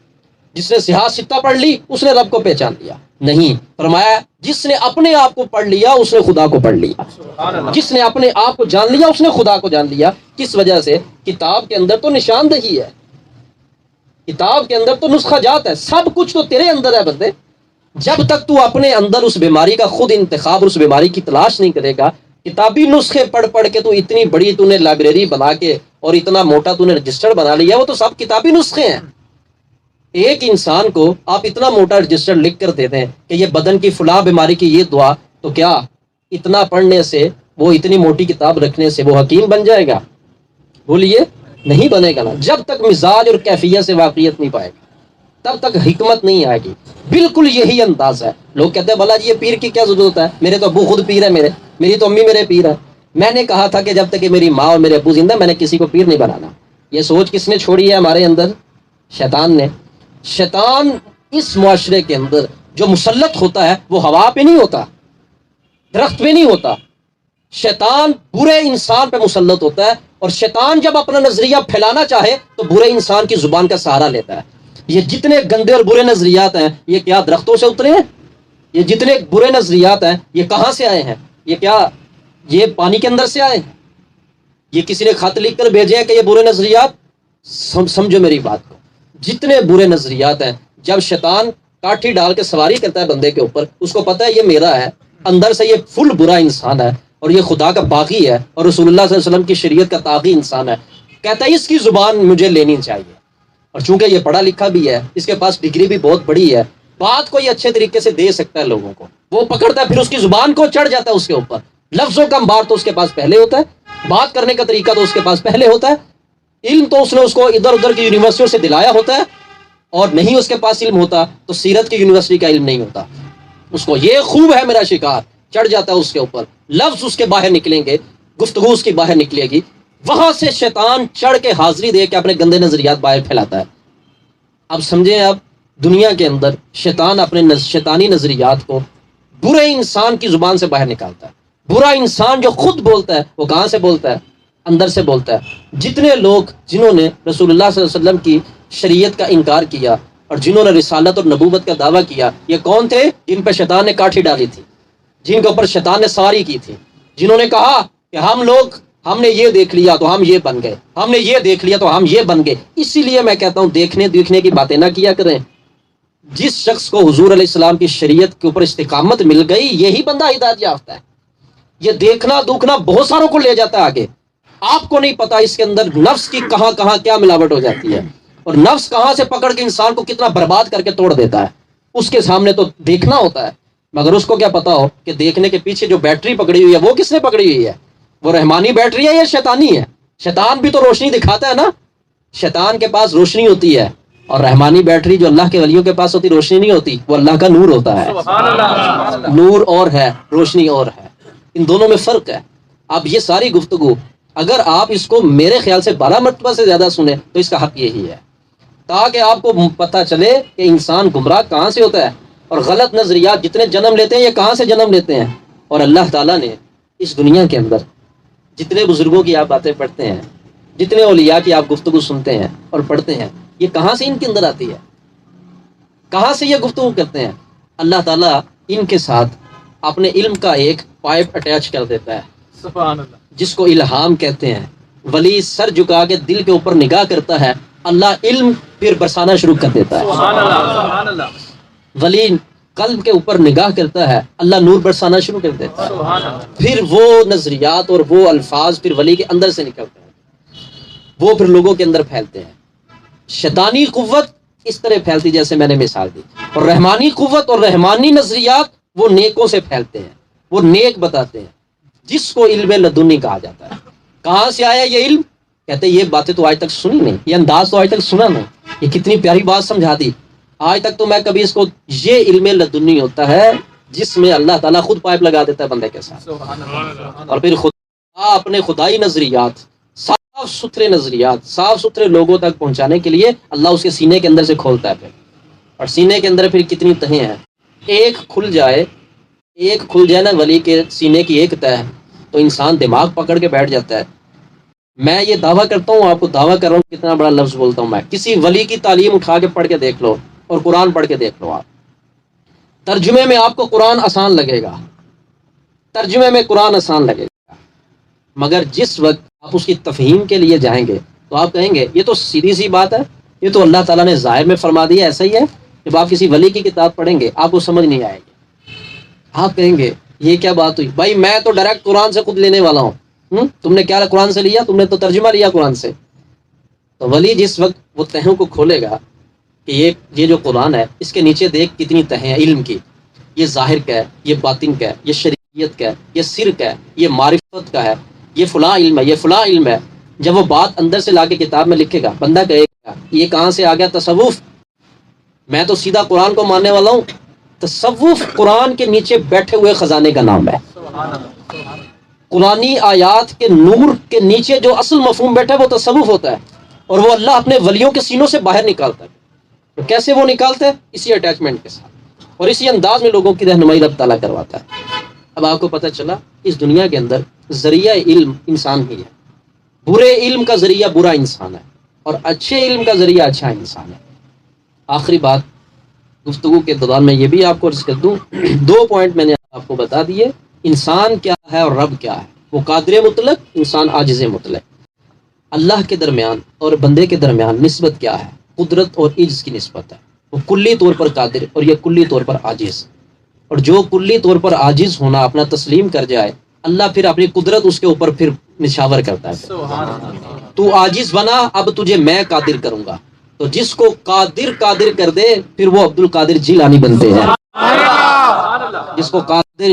جس نے صحاح ستہ پڑھ لی اس نے رب کو پہچان لیا. نہیں، فرمایا جس نے اپنے آپ کو پڑھ لیا اس نے خدا کو پڑھ لیا. جس نے اپنے آپ کو جان لیا اس نے خدا کو جان لیا. کس وجہ سے؟ کتاب کے اندر تو نشاندہی ہے، کتاب کے اندر تو نسخہ جات ہے، سب کچھ تو تیرے اندر ہے بندے. جب تک تو اپنے اندر اس بیماری کا خود انتخاب اور اس بیماری کی تلاش نہیں کرے گا، کتابی نسخے پڑھ پڑھ کے تو اتنی بڑی تو نے لائبریری بنا کے اور اتنا موٹا تو نے رجسٹر بنا لیا، وہ تو سب کتابی نسخے ہیں۔ ایک انسان کو آپ اتنا موٹا رجسٹر لکھ کر دیتے ہیں کہ یہ بدن کی فلاں بیماری کی یہ دعا، تو کیا اتنا پڑھنے سے، وہ اتنی موٹی کتاب رکھنے سے وہ حکیم بن جائے گا؟ بولیے، نہیں بنے گا نا۔ جب تک مزاج اور کیفیت سے واقعیت نہیں پائے گا تب تک حکمت نہیں آئے گی۔ بالکل یہی انداز ہے۔ لوگ کہتے ہیں بھلا جی یہ پیر کی کیا ضرورت ہے، میرے تو ابو خود پیر ہے، میری تو امی میرے پیر ہے۔ میں نے کہا تھا کہ جب تک کہ میری ماں اور میرے ابو زندہ، میں نے کسی کو پیر نہیں بنانا۔ یہ سوچ کس نے چھوڑی ہے ہمارے اندر؟ شیطان نے۔ شیطان اس معاشرے کے اندر جو مسلط ہوتا ہے وہ ہوا پہ نہیں ہوتا، درخت پہ نہیں ہوتا۔ شیطان برے انسان پہ مسلط ہوتا ہے، اور شیطان جب اپنا نظریہ پھیلانا چاہے تو برے انسان کی زبان کا سہارا لیتا ہے۔ یہ جتنے گندے اور برے نظریات ہیں، یہ کیا درختوں سے اترے ہیں؟ یہ جتنے برے نظریات ہیں، یہ کہاں سے آئے ہیں؟ یہ کیا یہ پانی کے اندر سے آئے ہیں؟ یہ کسی نے خط لکھ کر بھیجے ہیں کہ یہ برے نظریات؟ سمجھو میری بات کو، جتنے برے نظریات ہیں، جب شیطان کاٹھی ڈال کے سواری کرتا ہے بندے کے اوپر، اس کو پتہ ہے یہ میرا ہے، اندر سے یہ فل برا انسان ہے، اور یہ خدا کا باغی ہے، اور رسول اللہ صلی اللہ علیہ وسلم کی شریعت کا طاغی انسان ہے، کہتا ہے اس کی زبان مجھے لینی چاہیے۔ اور چونکہ یہ پڑھا لکھا بھی ہے، اس کے پاس ڈگری بھی بہت بڑی ہے، بات کو یہ اچھے طریقے سے دے سکتا ہے لوگوں کو، وہ پکڑتا ہے، پھر اس کی زبان کو چڑھ جاتا ہے اس کے اوپر، لفظوں کا انبار تو اس کے پاس پہلے ہوتا ہے، بات کرنے کا طریقہ تو اس کے پاس پہلے ہوتا ہے، علم تو اس نے اس کو ادھر ادھر کی یونیورسٹیوں سے دلایا ہوتا ہے، اور نہیں اس کے پاس علم ہوتا تو سیرت کی یونیورسٹی کا علم نہیں ہوتا۔ اس کو یہ خوب ہے میرا شکار، چڑھ جاتا ہے اس کے اوپر، لفظ اس کے باہر نکلیں گے، گفتگو اس کی باہر نکلے گی، وہاں سے شیطان چڑھ کے حاضری دے کے اپنے گندے نظریات باہر پھیلاتا ہے۔ اب سمجھیں، اب دنیا کے اندر شیطان اپنے شیطانی نظریات کو برے انسان کی زبان سے باہر نکالتا ہے۔ برا انسان جو خود بولتا ہے وہ کہاں سے بولتا ہے؟ اندر سے بولتا ہے۔ جتنے لوگ جنہوں نے رسول اللہ صلی اللہ علیہ وسلم کی شریعت کا انکار کیا اور جنہوں نے رسالت اور نبوت کا دعویٰ کیا، یہ کون تھے؟ جن پہ شیطان نے کاٹھی ڈالی تھی، جن کے اوپر شیطان نے سواری کی تھی، جنہوں نے کہا کہ ہم نے یہ دیکھ لیا تو ہم یہ بن گئے، ہم نے یہ دیکھ لیا تو ہم یہ بن گئے۔ اسی لیے میں کہتا ہوں دیکھنے کی باتیں نہ کیا کریں۔ جس شخص کو حضور علیہ السلام کی شریعت کے اوپر استقامت مل گئی، یہی بندہ ہدایت یافتہ ہے۔ یہ دیکھنا دکھنا بہت ساروں کو لے جاتا ہے آگے، آپ کو نہیں پتا اس کے اندر نفس کی کہاں کہاں کیا ملاوٹ ہو جاتی ہے، اور نفس کہاں سے پکڑ کے انسان کو کتنا برباد کر کے توڑ دیتا ہے۔ اس کے سامنے تو دیکھنا ہوتا ہے، مگر اس کو کیا پتا ہو کہ دیکھنے کے پیچھے جو بیٹری پکڑی ہوئی ہے وہ کس نے پکڑی ہوئی ہے؟ وہ رحمانی بیٹری ہے یا شیطانی ہے؟ شیطان بھی تو روشنی دکھاتا ہے نا، شیطان کے پاس روشنی ہوتی ہے، اور رحمانی بیٹری جو اللہ کے ولیوں کے پاس ہوتی، روشنی نہیں ہوتی، وہ اللہ کا نور ہوتا ہے۔ نور اور ہے، روشنی اور ہے، ان دونوں میں فرق ہے۔ اب یہ ساری گفتگو اگر آپ اس کو میرے خیال سے 12 مرتبہ سے زیادہ سنیں تو اس کا حق یہی ہے، تاکہ آپ کو پتہ چلے کہ انسان گمراہ کہاں سے ہوتا ہے، اور غلط نظریات جتنے جنم لیتے ہیں یہ کہاں سے جنم لیتے ہیں۔ اور اللہ تعالیٰ نے اس دنیا کے اندر جتنے بزرگوں کی آپ باتیں پڑھتے ہیں، جتنے اولیاء کی آپ گفتگو سنتے ہیں اور پڑھتے ہیں، یہ کہاں سے ان کے اندر آتی ہے؟ کہاں سے یہ گفتگو کرتے ہیں؟ اللہ تعالیٰ ان کے ساتھ اپنے علم کا ایک پائپ اٹیچ کر دیتا ہے، سبحان اللہ، جس کو الہام کہتے ہیں۔ ولی سر جھکا کے دل کے اوپر نگاہ کرتا ہے، اللہ علم پھر برسانا شروع کر دیتا ہے۔ سبحان اللہ، سبحان اللہ۔ ولی قلب کے اوپر نگاہ کرتا ہے، اللہ نور برسانا شروع کر دیتا ہے۔ سبحان اللہ۔ پھر وہ نظریات اور وہ الفاظ پھر ولی کے اندر سے نکلتے ہیں، وہ پھر لوگوں کے اندر پھیلتے ہیں۔ شیطانی قوت اس طرح پھیلتی جیسے میں نے مثال دی، اور رحمانی قوت اور رحمانی نظریات وہ نیکوں سے پھیلتے ہیں، وہ نیک بتاتے ہیں، جس کو علم لدنی کہا جاتا ہے۔ کہاں سے آیا یہ علم؟ کہتے ہیں یہ باتیں تو آج تک سنی نہیں، یہ انداز تو آج تک سنا نہیں، یہ کتنی پیاری بات سمجھا دی، آج تک تو میں کبھی اس کو، یہ علم لدنی ہوتا ہے جس میں اللہ تعالیٰ خود پائپ لگا دیتا ہے بندے کے ساتھ، اور پھر خدا اپنے خدائی نظریات، صاف ستھرے نظریات صاف ستھرے لوگوں تک پہنچانے کے لیے اللہ اس کے سینے کے اندر سے کھولتا ہے پھر، اور سینے کے اندر پھر کتنی تہیں ہیں، ایک کھل جائے نا ولی کے سینے کی ایک تہ، تو انسان دماغ پکڑ کے بیٹھ جاتا ہے۔ میں یہ دعویٰ کرتا ہوں، آپ کو دعویٰ کر رہا ہوں، کتنا بڑا لفظ بولتا ہوں میں، کسی ولی کی تعلیم اٹھا کے پڑھ کے دیکھ لو، اور قرآن پڑھ کے دیکھ لو، آپ ترجمے میں آپ کو قرآن آسان لگے گا، ترجمے میں قرآن آسان لگے گا، مگر جس وقت آپ اس کی تفہیم کے لیے جائیں گے تو آپ کہیں گے یہ تو سیدھی سی بات ہے، یہ تو اللہ تعالیٰ نے ظاہر میں فرما دیا، ایسا ہی ہے، جب آپ کسی ولی کی کتاب پڑھیں گے آپ کو سمجھ نہیں آئے گی، آپ کہیں گے یہ کیا بات ہوئی، بھائی میں تو ڈائریکٹ قرآن سے خود لینے والا ہوں، تم نے کیا قرآن سے لیا، تم نے تو ترجمہ لیا قرآن سے۔ تو ولی جس وقت وہ تہوں کو کھولے گا کہ یہ جو قرآن ہے اس کے نیچے دیکھ کتنی تہیں علم کی، یہ ظاہر کا ہے، یہ باطن کا ہے، یہ شریعت کا ہے، یہ سر کا ہے، یہ معرفت کا ہے، یہ فلاں علم ہے، یہ فلاں علم ہے۔ جب وہ بات اندر سے لا کے کتاب میں لکھے گا، بندہ کہے گا یہ کہاں سے آ گیا تصوف، میں تو سیدھا قرآن کو ماننے والا ہوں۔ تصوف قرآن کے نیچے بیٹھے ہوئے خزانے کا نام ہے۔ قرآنی آیات کے نور کے نیچے جو اصل مفہوم بیٹھا ہے وہ تصوف ہوتا ہے، اور وہ اللہ اپنے ولیوں کے سینوں سے باہر نکالتا ہے۔ تو کیسے وہ نکالتا ہے؟ اسی اٹیچمنٹ کے ساتھ، اور اسی انداز میں لوگوں کی رہنمائی رب تعالیٰ کرواتا ہے۔ اب آپ کو پتہ چلا اس دنیا کے اندر ذریعہ علم انسان ہی ہے، برے علم کا ذریعہ برا انسان ہے، اور اچھے علم کا ذریعہ اچھا انسان ہے۔ آخری بات گفتگو کے دوران میں یہ بھی آپ کو عرض کر دوں، 2 پوائنٹ میں نے آپ کو بتا دیے، انسان کیا ہے اور رب کیا ہے۔ وہ قادر مطلق، انسان عاجز مطلق۔ اللہ کے درمیان اور بندے کے درمیان نسبت کیا ہے؟ قدرت اور عجز کی نسبت ہے۔ وہ کلی طور پر قادر اور یہ کلی طور پر عاجز، اور جو کلی طور پر عاجز ہونا اپنا تسلیم کر جائے، اللہ پھر اپنی قدرت اس کے اوپر پھر نشاور کرتا ہے۔ تو عاجز بنا، اب تجھے میں قادر کروں گا۔ تو جس کو قادر کر دے پھر وہ عبد القادر جیلانی بنتے ہیں، جس کو قادر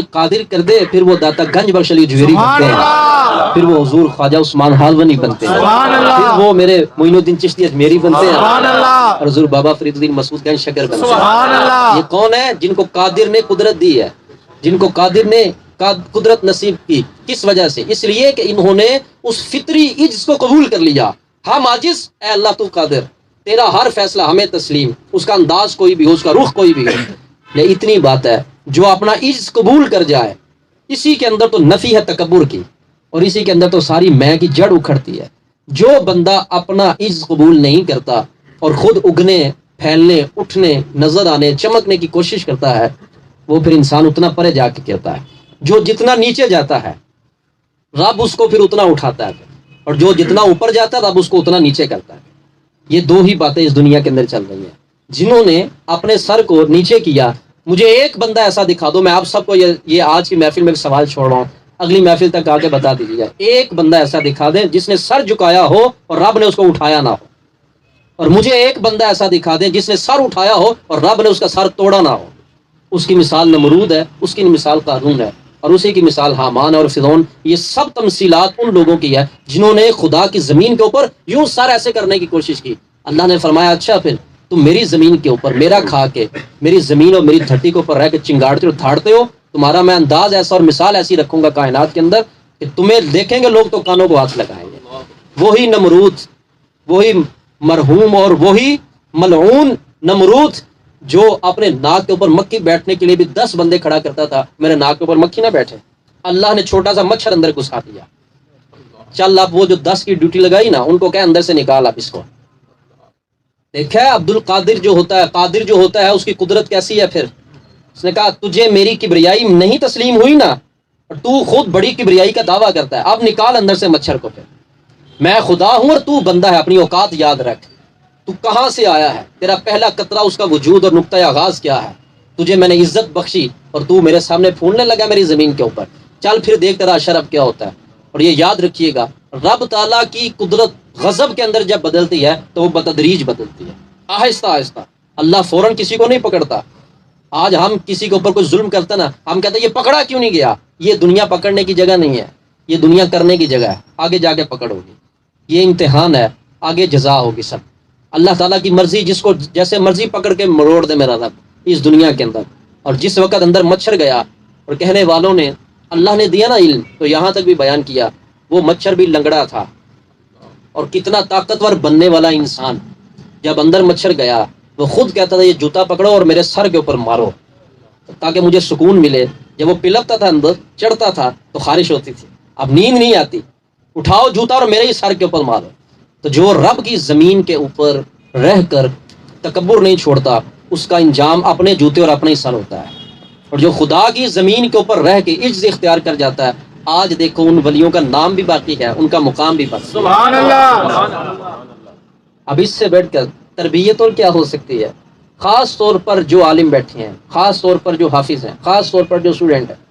کر دے پھر وہ داتا گنج بخش علی جوہری بنتے ہیں، پھر وہ حضور خواجہ عثمان حالونی بنتے ہیں، پھر وہ میرے معین الدین چشتی اجمیری بنتے ہیں، اور حضور بابا فرید الدین مسعود گنج شکر بنتے ہیں۔ یہ کون ہے؟ جن کو قادر نے قدرت دی ہے، جن کو قادر نے قدرت نصیب کی۔ کس وجہ سے؟ اس لیے کہ انہوں نے اس فطری عجز کو قبول کر لیا۔ ہم عاجز، اے اللہ تو قادر، تیرا ہر فیصلہ ہمیں تسلیم، اس کا انداز کوئی بھی ہو، اس کا رخ کوئی بھی ہو، لیکن اتنی بات ہے جو اپنا عجز قبول کر جائے، اسی کے اندر تو نفی ہے تکبر کی، اور اسی کے اندر تو ساری میں کی جڑ اکھڑتی ہے۔ جو بندہ اپنا عجز قبول نہیں کرتا اور خود اگنے، پھیلنے، اٹھنے، نظر آنے، چمکنے کی کوشش کرتا ہے، وہ پھر انسان اتنا پرے جا کے کہتا ہے۔ جو جتنا نیچے جاتا ہے رب اس کو پھر اتنا اٹھاتا ہے، اور جو جتنا اوپر جاتا ہے رب اس کو اتنا نیچے کرتا ہے۔ یہ 2 ہی باتیں اس دنیا کے اندر چل رہی ہیں۔ جنہوں نے اپنے سر کو نیچے کیا، مجھے ایک بندہ ایسا دکھا دو، میں آپ سب کو یہ آج کی محفل میں ایک سوال چھوڑ رہا ہوں، اگلی محفل تک آ کے بتا دیجیے گا، ایک بندہ ایسا دکھا دیں جس نے سر جھکایا ہو اور رب نے اس کو اٹھایا نہ ہو، اور مجھے ایک بندہ ایسا دکھا دیں جس نے سر اٹھایا ہو اور رب نے اس کا سر توڑا نہ ہو۔ اس کی مثال نمرود ہے، اس کی مثال قارون ہے، اور اسی کی مثال حامان اور فرعون۔ یہ سب تمثیلات ان لوگوں کی ہے جنہوں نے خدا کی زمین کے اوپر یوں سر ایسے کرنے کی کوشش کی۔ اللہ نے فرمایا اچھا پھر تم میری زمین کے اوپر میرا کھا کے، میری زمین اور میری دھرتی کے اوپر رہ کے چنگاڑتے اور دھاڑتے ہو، تمہارا میں انداز ایسا اور مثال ایسی رکھوں گا کائنات کے اندر کہ تمہیں دیکھیں گے لوگ تو کانوں کو ہاتھ لگائیں گے۔ وہی نمرود، وہی مرحوم اور وہی ملعون نمرود جو اپنے ناک کے اوپر مکھی بیٹھنے کے لیے بھی 10 بندے کھڑا کرتا تھا، میرے ناک کے اوپر مکھی نہ بیٹھے، اللہ نے چھوٹا سا مچھر اندر گھسا دیا، چل اب وہ جو 10 کی ڈیوٹی لگائی نا، ان کو کہ اندر سے نکال اب اس کو۔ دیکھا ہے عبد القادر جو ہوتا ہے، قادر جو ہوتا ہے، اس کی قدرت کیسی ہے؟ پھر اس نے کہا تجھے میری کبریائی نہیں تسلیم ہوئی نا، اور تو خود بڑی کبریائی کا دعویٰ کرتا ہے، اب نکال اندر سے مچھر کو، پھر میں خدا ہوں اور تو بندہ ہے، اپنی اوقات یاد رکھ، تو کہاں سے آیا ہے، تیرا پہلا قطرہ اس کا وجود اور نقطۂ آغاز کیا ہے، تجھے میں نے عزت بخشی اور تو میرے سامنے پھولنے لگا میری زمین کے اوپر، چل پھر دیکھ تیرا شرف کیا ہوتا ہے۔ اور یہ یاد رکھیے گا، رب تعالیٰ کی قدرت غضب کے اندر جب بدلتی ہے تو وہ بتدریج بدلتی ہے، آہستہ آہستہ۔ اللہ فوراً کسی کو نہیں پکڑتا۔ آج ہم کسی کے اوپر کوئی ظلم کرتا نا، ہم کہتے ہیں یہ پکڑا کیوں نہیں گیا؟ یہ دنیا پکڑنے کی جگہ نہیں ہے، یہ دنیا کرنے کی جگہ ہے، آگے جا کے پکڑ ہوگی، یہ امتحان ہے، آگے جزا ہوگی سب۔ اللہ تعالیٰ کی مرضی، جس کو جیسے مرضی پکڑ کے مروڑ دے میرا رب اس دنیا کے اندر۔ اور جس وقت اندر مچھر گیا اور کہنے والوں نے، اللہ نے دیا نا علم، تو یہاں تک بھی بیان کیا، وہ مچھر بھی لنگڑا تھا، اور کتنا طاقتور بننے والا انسان، جب اندر مچھر گیا وہ خود کہتا تھا یہ جوتا پکڑو اور میرے سر کے اوپر مارو تاکہ مجھے سکون ملے۔ جب وہ پلپتا تھا اندر چڑھتا تھا تو خارش ہوتی تھی، اب نیند نہیں آتی، اٹھاؤ جوتا اور میرے ہی سر کے اوپر مارو۔ تو جو رب کی زمین کے اوپر رہ کر تکبر نہیں چھوڑتا، اس کا انجام اپنے جوتے اور اپنا ہی سر ہوتا ہے، اور جو خدا کی زمین کے اوپر رہ کے عجز اختیار کر جاتا ہے، آج دیکھو ان ولیوں کا نام بھی باقی ہے، ان کا مقام بھی باقی ہے۔ سبحان اللہ۔ اب اس سے بیٹھ کر تربیت اور کیا ہو سکتی ہے؟ خاص طور پر جو عالم بیٹھے ہیں، خاص طور پر جو حافظ ہیں، خاص طور پر جو اسٹوڈنٹ ہیں،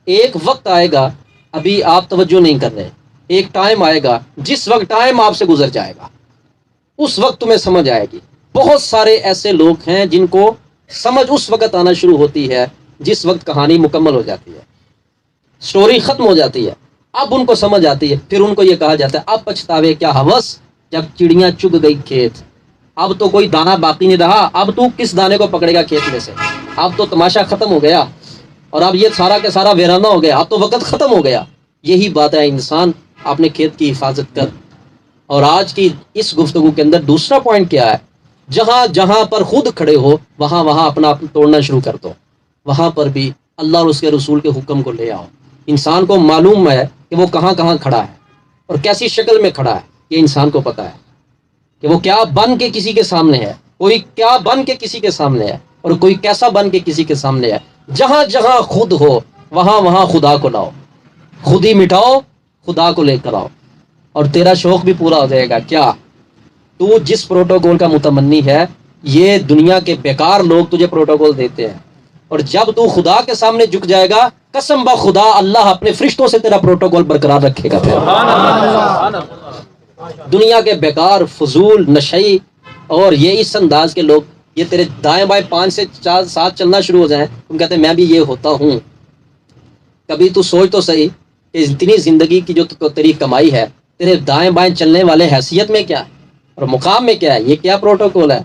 ایک وقت آئے گا، ابھی آپ توجہ نہیں کر رہے، ایک ٹائم آئے گا جس وقت ٹائم آپ سے گزر جائے گا، اس وقت تمہیں سمجھ آئے گی۔ بہت سارے ایسے لوگ ہیں جن کو سمجھ اس وقت آنا شروع ہوتی ہے جس وقت کہانی مکمل ہو جاتی ہے، سٹوری ختم ہو جاتی ہے، اب ان کو سمجھ آتی ہے، پھر ان کو یہ کہا جاتا ہے اب پچھتاوے کیا ہوس جب چڑیاں چگ گئی کھیت، اب تو کوئی دانہ باقی نہیں رہا، اب تو کس دانے کو پکڑے گا کھیت میں سے، اب تو تماشا ختم ہو گیا، اور اب یہ سارا کا سارا ویرانہ ہو گیا، اب تو وقت ختم ہو گیا۔ یہی بات ہے، انسان اپنے کھیت کی حفاظت کر۔ اور آج کی اس گفتگو کے اندر دوسرا پوائنٹ کیا ہے، جہاں جہاں پر خود کھڑے ہو وہاں وہاں اپنا توڑنا شروع کر دو، وہاں پر بھی اللہ اور اس کے رسول کے حکم کو لے آؤ۔ انسان کو معلوم ہے کہ وہ کہاں کہاں کھڑا ہے اور کیسی شکل میں کھڑا ہے، یہ انسان کو پتہ ہے کہ وہ کیا بن کے کسی کے سامنے ہے، کوئی کیا بن کے کسی کے سامنے ہے اور کوئی کیسا بن کے کسی کے سامنے ہے۔ جہاں جہاں خود ہو وہاں وہاں خدا کو لاؤ، خود ہی مٹاؤ، خدا کو لے کر آؤ، اور تیرا شوق بھی پورا ہو جائے گا۔ کیا تو جس پروٹوکول کا متمنی ہے، یہ دنیا کے بیکار لوگ تجھے پروٹوکول دیتے ہیں، اور جب تو خدا کے سامنے جھک جائے گا، قسم با خدا اللہ اپنے فرشتوں سے تیرا پروٹوکول برقرار رکھے گا۔ دنیا کے بیکار فضول نشئی اور یہ اس انداز کے لوگ، یہ تیرے دائیں بائیں 5 سے 4 7 چلنا شروع ہو جائیں، تم کہتے ہیں میں بھی یہ ہوتا ہوں۔ کبھی تو سوچ تو صحیح کہ اتنی زندگی کی جو تیری کمائی ہے، تیرے دائیں بائیں چلنے والے حیثیت میں کیا ہے اور مقام میں کیا ہے، یہ کیا پروٹوکول ہے؟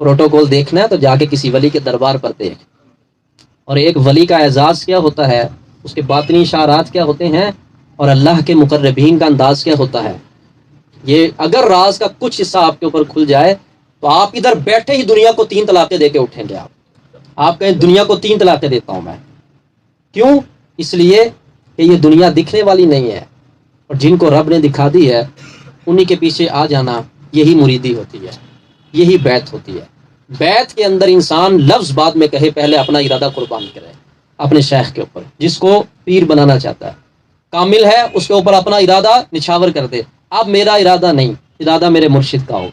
پروٹوکول دیکھنا ہے تو جا کے کسی ولی کے دربار پر دیکھ۔ اور ایک ولی کا اعزاز کیا ہوتا ہے، اس کے باطنی اشارات کیا ہوتے ہیں، اور اللہ کے مقربین کا انداز کیا ہوتا ہے۔ یہ اگر راز کا کچھ حصہ آپ کے اوپر کھل جائے تو آپ ادھر بیٹھے ہی دنیا کو 3 طلاقیں دے کے اٹھیں گے۔ آپ کہیں دنیا کو 3 طلاقیں دیتا ہوں میں، کیوں؟ اس لیے کہ یہ دنیا دکھنے والی نہیں ہے، اور جن کو رب نے دکھا دی ہے انہی کے پیچھے آ جانا، یہی مریدی ہوتی ہے، یہی بیعت ہوتی ہے۔ بیعت کے اندر انسان لفظ بعد میں کہے، پہلے اپنا ارادہ قربان کرے اپنے شیخ کے اوپر، جس کو پیر بنانا چاہتا ہے، کامل ہے، اس کے اوپر اپنا ارادہ نچھاور کر دے۔ اب میرا ارادہ نہیں، ارادہ میرے مرشد کا ہو،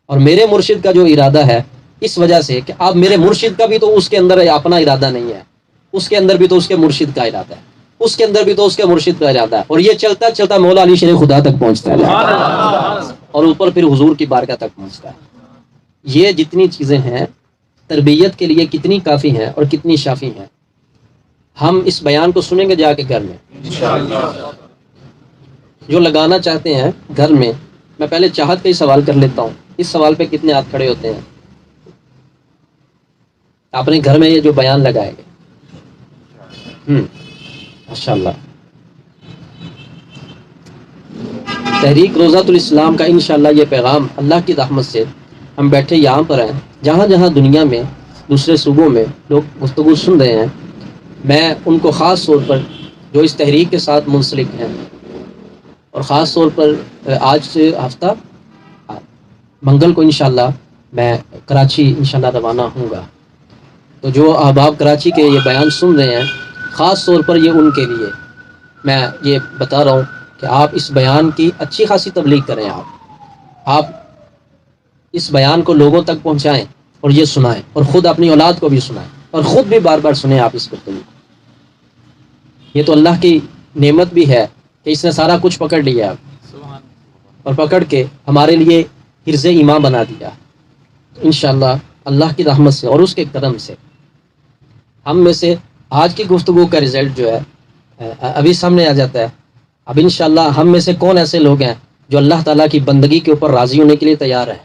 اور میرے مرشد کا جو ارادہ ہے، اس وجہ سے کہ اب میرے مرشد کا بھی تو اس کے اندر اپنا ارادہ نہیں ہے، اس کے اندر بھی تو اس کے مرشد کا ارادہ ہے، اس کے اندر بھی تو اس کے مرشد کا ارادہ ہے، اور یہ چلتا چلتا مولا علی شیر خدا تک پہنچتا ہے، اور اوپر پھر حضور کی بارگاہ تک پہنچتا ہے۔ یہ جتنی چیزیں ہیں تربیت کے لیے کتنی کافی ہیں اور کتنی شافی ہیں۔ ہم اس بیان کو سنیں گے جا کے گھر میں جو لگانا چاہتے ہیں گھر میں۔ میں پہلے چاہت کا ہی سوال کر لیتا ہوں، اس سوال پہ کتنے ہاتھ کھڑے ہوتے ہیں؟ اپنے گھر میں یہ جو بیان لگائے گے، ماشاءاللہ۔ تحریک روضۃ الاسلام کا انشاءاللہ یہ پیغام اللہ کی رحمت سے ہم بیٹھے یہاں پر ہیں، جہاں جہاں دنیا میں دوسرے صوبوں میں لوگ گفتگو سن رہے ہیں، میں ان کو خاص طور پر جو اس تحریک کے ساتھ منسلک ہیں، اور خاص طور پر آج سے ہفتہ منگل کو انشاءاللہ میں کراچی انشاءاللہ روانہ ہوں گا، تو جو احباب کراچی کے یہ بیان سن رہے ہیں، خاص طور پر یہ ان کے لیے میں یہ بتا رہا ہوں کہ آپ اس بیان کی اچھی خاصی تبلیغ کریں، آپ اس بیان کو لوگوں تک پہنچائیں اور یہ سنائیں، اور خود اپنی اولاد کو بھی سنائیں، اور خود بھی بار بار سنیں آپ اس گفتگو کو۔ یہ تو اللہ کی نعمت بھی ہے کہ اس نے سارا کچھ پکڑ لیا، اور پکڑ کے ہمارے لیے حرز ایمان بنا دیا۔ انشاءاللہ اللہ کی رحمت سے اور اس کے کرم سے ہم میں سے آج کی گفتگو کا رزلٹ جو ہے ابھی سامنے آ جاتا ہے۔ اب انشاءاللہ ہم میں سے کون ایسے لوگ ہیں جو اللہ تعالیٰ کی بندگی کے اوپر راضی ہونے کے لیے تیار ہے؟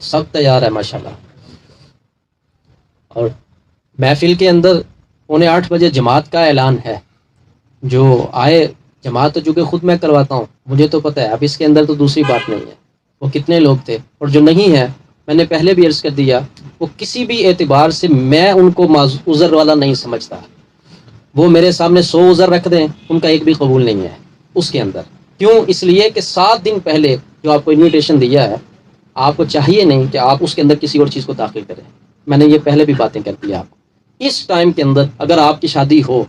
سب تیار ہے ماشاءاللہ۔ اور محفل کے اندر 7:45 بجے جماعت کا اعلان ہے، جو آئے جماعت تو چونکہ خود میں کرواتا ہوں، مجھے تو پتہ ہے، اب اس کے اندر تو دوسری بات نہیں ہے وہ کتنے لوگ تھے، اور جو نہیں ہے میں نے پہلے بھی عرض کر دیا، وہ کسی بھی اعتبار سے میں ان کو عذر والا نہیں سمجھتا۔ وہ میرے سامنے 100 عذر رکھ دیں، ان کا ایک بھی قبول نہیں ہے اس کے اندر۔ کیوں؟ اس لیے کہ 7 دن پہلے جو آپ کو انویٹیشن دیا ہے، آپ کو چاہیے نہیں کہ آپ اس کے اندر کسی اور چیز کو داخل کریں۔ میں نے یہ پہلے بھی باتیں کر دی آپ کو۔ اس ٹائم کے اندر اگر آپ کی شادی ہو،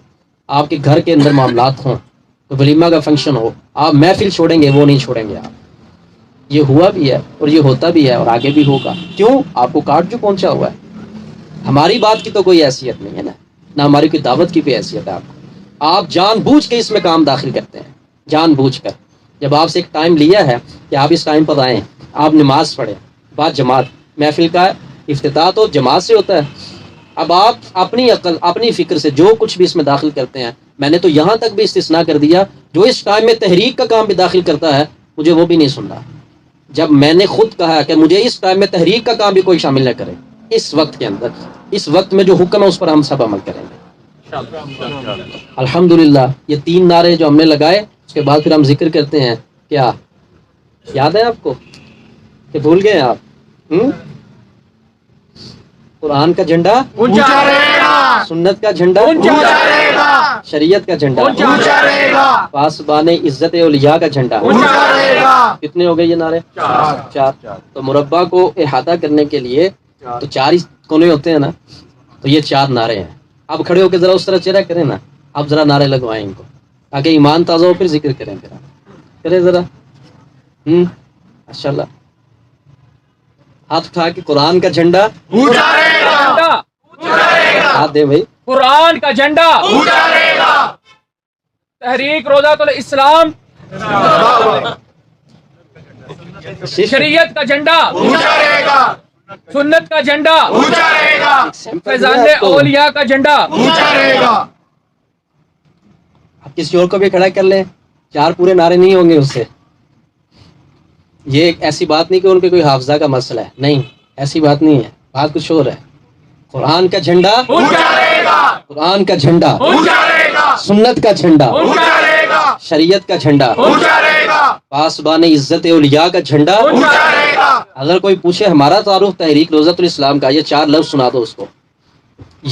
آپ کے گھر کے اندر معاملات ہوں، تو ولیمہ کا فنکشن ہو، آپ محفل چھوڑیں گے وہ نہیں چھوڑیں گے آپ۔ یہ ہوا بھی ہے اور یہ ہوتا بھی ہے اور آگے بھی ہوگا. کیوں؟ آپ کو کارڈ جو پہنچا ہوا ہے. ہماری بات کی تو کوئی حیثیت نہیں ہے نا، نہ ہماری کوئی دعوت کی کوئی حیثیت ہے. آپ جان بوجھ کے اس میں کام داخل کرتے ہیں، جان بوجھ کر. جب آپ سے ایک ٹائم لیا ہے کہ آپ اس ٹائم پر آئیں، آپ نماز پڑھیں، بات جماعت محفل کا افتتاح تو جماعت سے ہوتا ہے. اب آپ اپنی عقل اپنی فکر سے جو کچھ بھی اس میں داخل کرتے ہیں، میں نے تو یہاں تک بھی استثناء کر دیا جو اس ٹائم میں تحریک کا کام بھی داخل کرتا ہے، مجھے وہ بھی نہیں سننا. جب میں نے خود کہا کہ مجھے اس ٹائم میں تحریک کا کام بھی کوئی شامل نہ کرے، اس وقت کے اندر اس وقت میں جو حکم ہے اس پر ہم سب عمل کریں گے الحمدللہ. یہ 3 نعرے جو ہم نے لگائے، اس کے بعد پھر ہم ذکر کرتے ہیں. کیا یاد ہے آپ کو کہ بھول گئے آپ؟ قرآن کا جھنڈا اونچا رہے گا، سنت کا جھنڈا اونچا رہے گا، شریعت کا جھنڈا اونچا رہے گا، پاسبان عزت اولیاء کا جھنڈا. اونچا رہے گا. کتنے ہو گئے یہ نعرے؟ 4. تو مربع کو احاطہ کرنے کے لیے تو 4 ہی کونے ہوتے ہیں نا، تو یہ 4 نعرے ہیں. اب کھڑے ہو کے ذرا اس طرح چہرہ کریں نا، اب ذرا نعرے لگوائیں ان کو تاکہ ایمان تازہ ہو، پھر ذکر کریں. پھر کریں ذرا ماشاء اللہ. ہاتھ اٹھا کے قرآن کا جھنڈا اونچا رہے گا، ہاتھ دے بھائی. قرآن کا جھنڈا اونچا رہے گا. تحریک روضۃ الاسلام شریعت کا جھنڈا اونچا رہے گا، سنت کا جھنڈا اونچا رہے گا، فیضان اولیاء کا جھنڈا اونچا رہے گا. آپ کسی اور کو بھی کھڑا کر لیں، 4 پورے نعرے نہیں ہوں گے اس سے. یہ ایک ایسی بات نہیں کہ ان کے کوئی حافظہ کا مسئلہ ہے، نہیں، ایسی بات نہیں ہے. بات کچھ اور ہے. قرآن کا جھنڈا اونچا رہے گا، قرآن کا جھنڈا اونچا رہے گا، سنت کا جھنڈا اونچا رہے گا، شریعت کا جھنڈا اونچا رہے گا، پاسبان عزت اولیاء کا جھنڈا. اونچا رہے گا. اگر کوئی پوچھے ہمارا تعارف تحریک روضۃ الاسلام کا، یہ 4 لفظ سنا دو اس کو.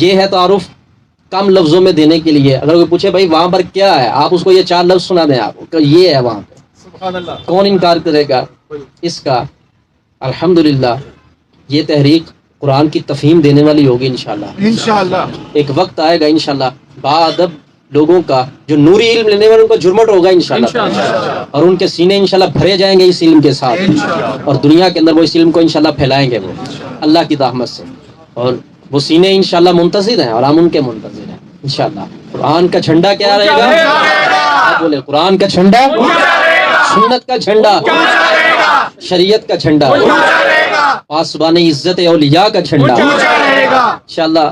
یہ ہے تعارف کم لفظوں میں دینے کے لیے. اگر کوئی پوچھے بھائی وہاں پر کیا ہے، آپ اس کو یہ 4 لفظ سنا دیں. آپ کو یہ ہے وہاں پہ، سبحان اللہ. کون انکار کرے گا اس کا؟ الحمدللہ یہ تحریک قرآن کی تفہیم دینے والی ہوگی انشاءاللہ. انشاءاللہ. ایک وقت آئے گا انشاءاللہ باادب لوگوں کا جو نوری علم لینے والوں کا جھرمٹ ہوگا انشاءاللہ، اور ان کے سینے انشاءاللہ بھرے جائیں گے اس علم کے ساتھ، اور دنیا کے اندر وہ اس علم کو انشاءاللہ پھیلائیں گے وہ اللہ کی رحمت سے. اور وہ سینے انشاءاللہ منتظر ہیں اور ہم ان کے منتظر ہیں انشاءاللہ. قرآن کا جھنڈا کیا رہے گا؟ آپ بولے قرآن کا جھنڈا، سنت کا جھنڈا، شریعت کا جھنڈا، پاسبان عزت اولیاء کا جھنڈا انشاءاللہ.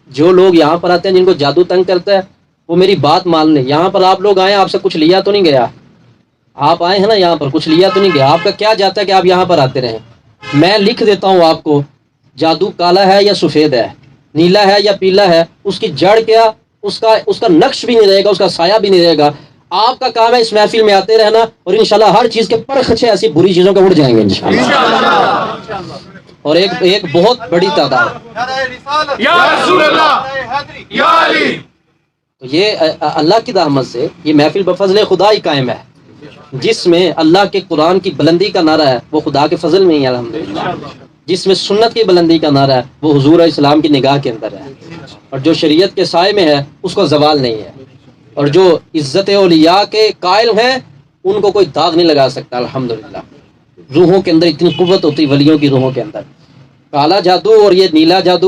جو لوگ یہاں پر آتے ہیں جن کو جادو تنگ کرتا ہے، وہ میری بات مان لیں. یہاں پر آپ لوگ آئے، آپ سے کچھ لیا تو نہیں گیا. آپ آئے ہیں نا یہاں پر، کچھ لیا تو نہیں گیا. آپ کا کیا جاتا ہے کہ آپ یہاں پر آتے رہیں. میں لکھ دیتا ہوں آپ کو، جادو کالا ہے یا سفید ہے، نیلا ہے یا پیلا ہے، اس کی جڑ کیا، اس کا نقش بھی نہیں رہے گا، اس کا سایہ بھی نہیں رہے گا. آپ کا کام ہے اس محفل میں آتے رہنا، اور انشاءاللہ ہر چیز کے پرخچے ایسی بری چیزوں کے اڑ جائیں گے انشاءاللہ. اور ایک بہت بڑی تعداد، یا رسول اللہ، یا علی. تو یہ اللہ کی رحمت سے یہ محفل بفضل خدا ہی قائم ہے. جس میں اللہ کے قرآن کی بلندی کا نعرہ ہے وہ خدا کے فضل میں ہی ہے الحمدللہ. جس میں سنت کی بلندی کا نعرہ ہے وہ حضور اسلام کی نگاہ کے اندر ہے. اور جو شریعت کے سائے میں ہے اس کو زوال نہیں ہے. اور جو عزت اولیاء کے قائل ہیں ان کو کوئی داغ نہیں لگا سکتا الحمدللہ. روحوں کے اندر اتنی قوت ہوتی ولیوں کی روحوں کے اندر. کالا جادو اور یہ نیلا جادو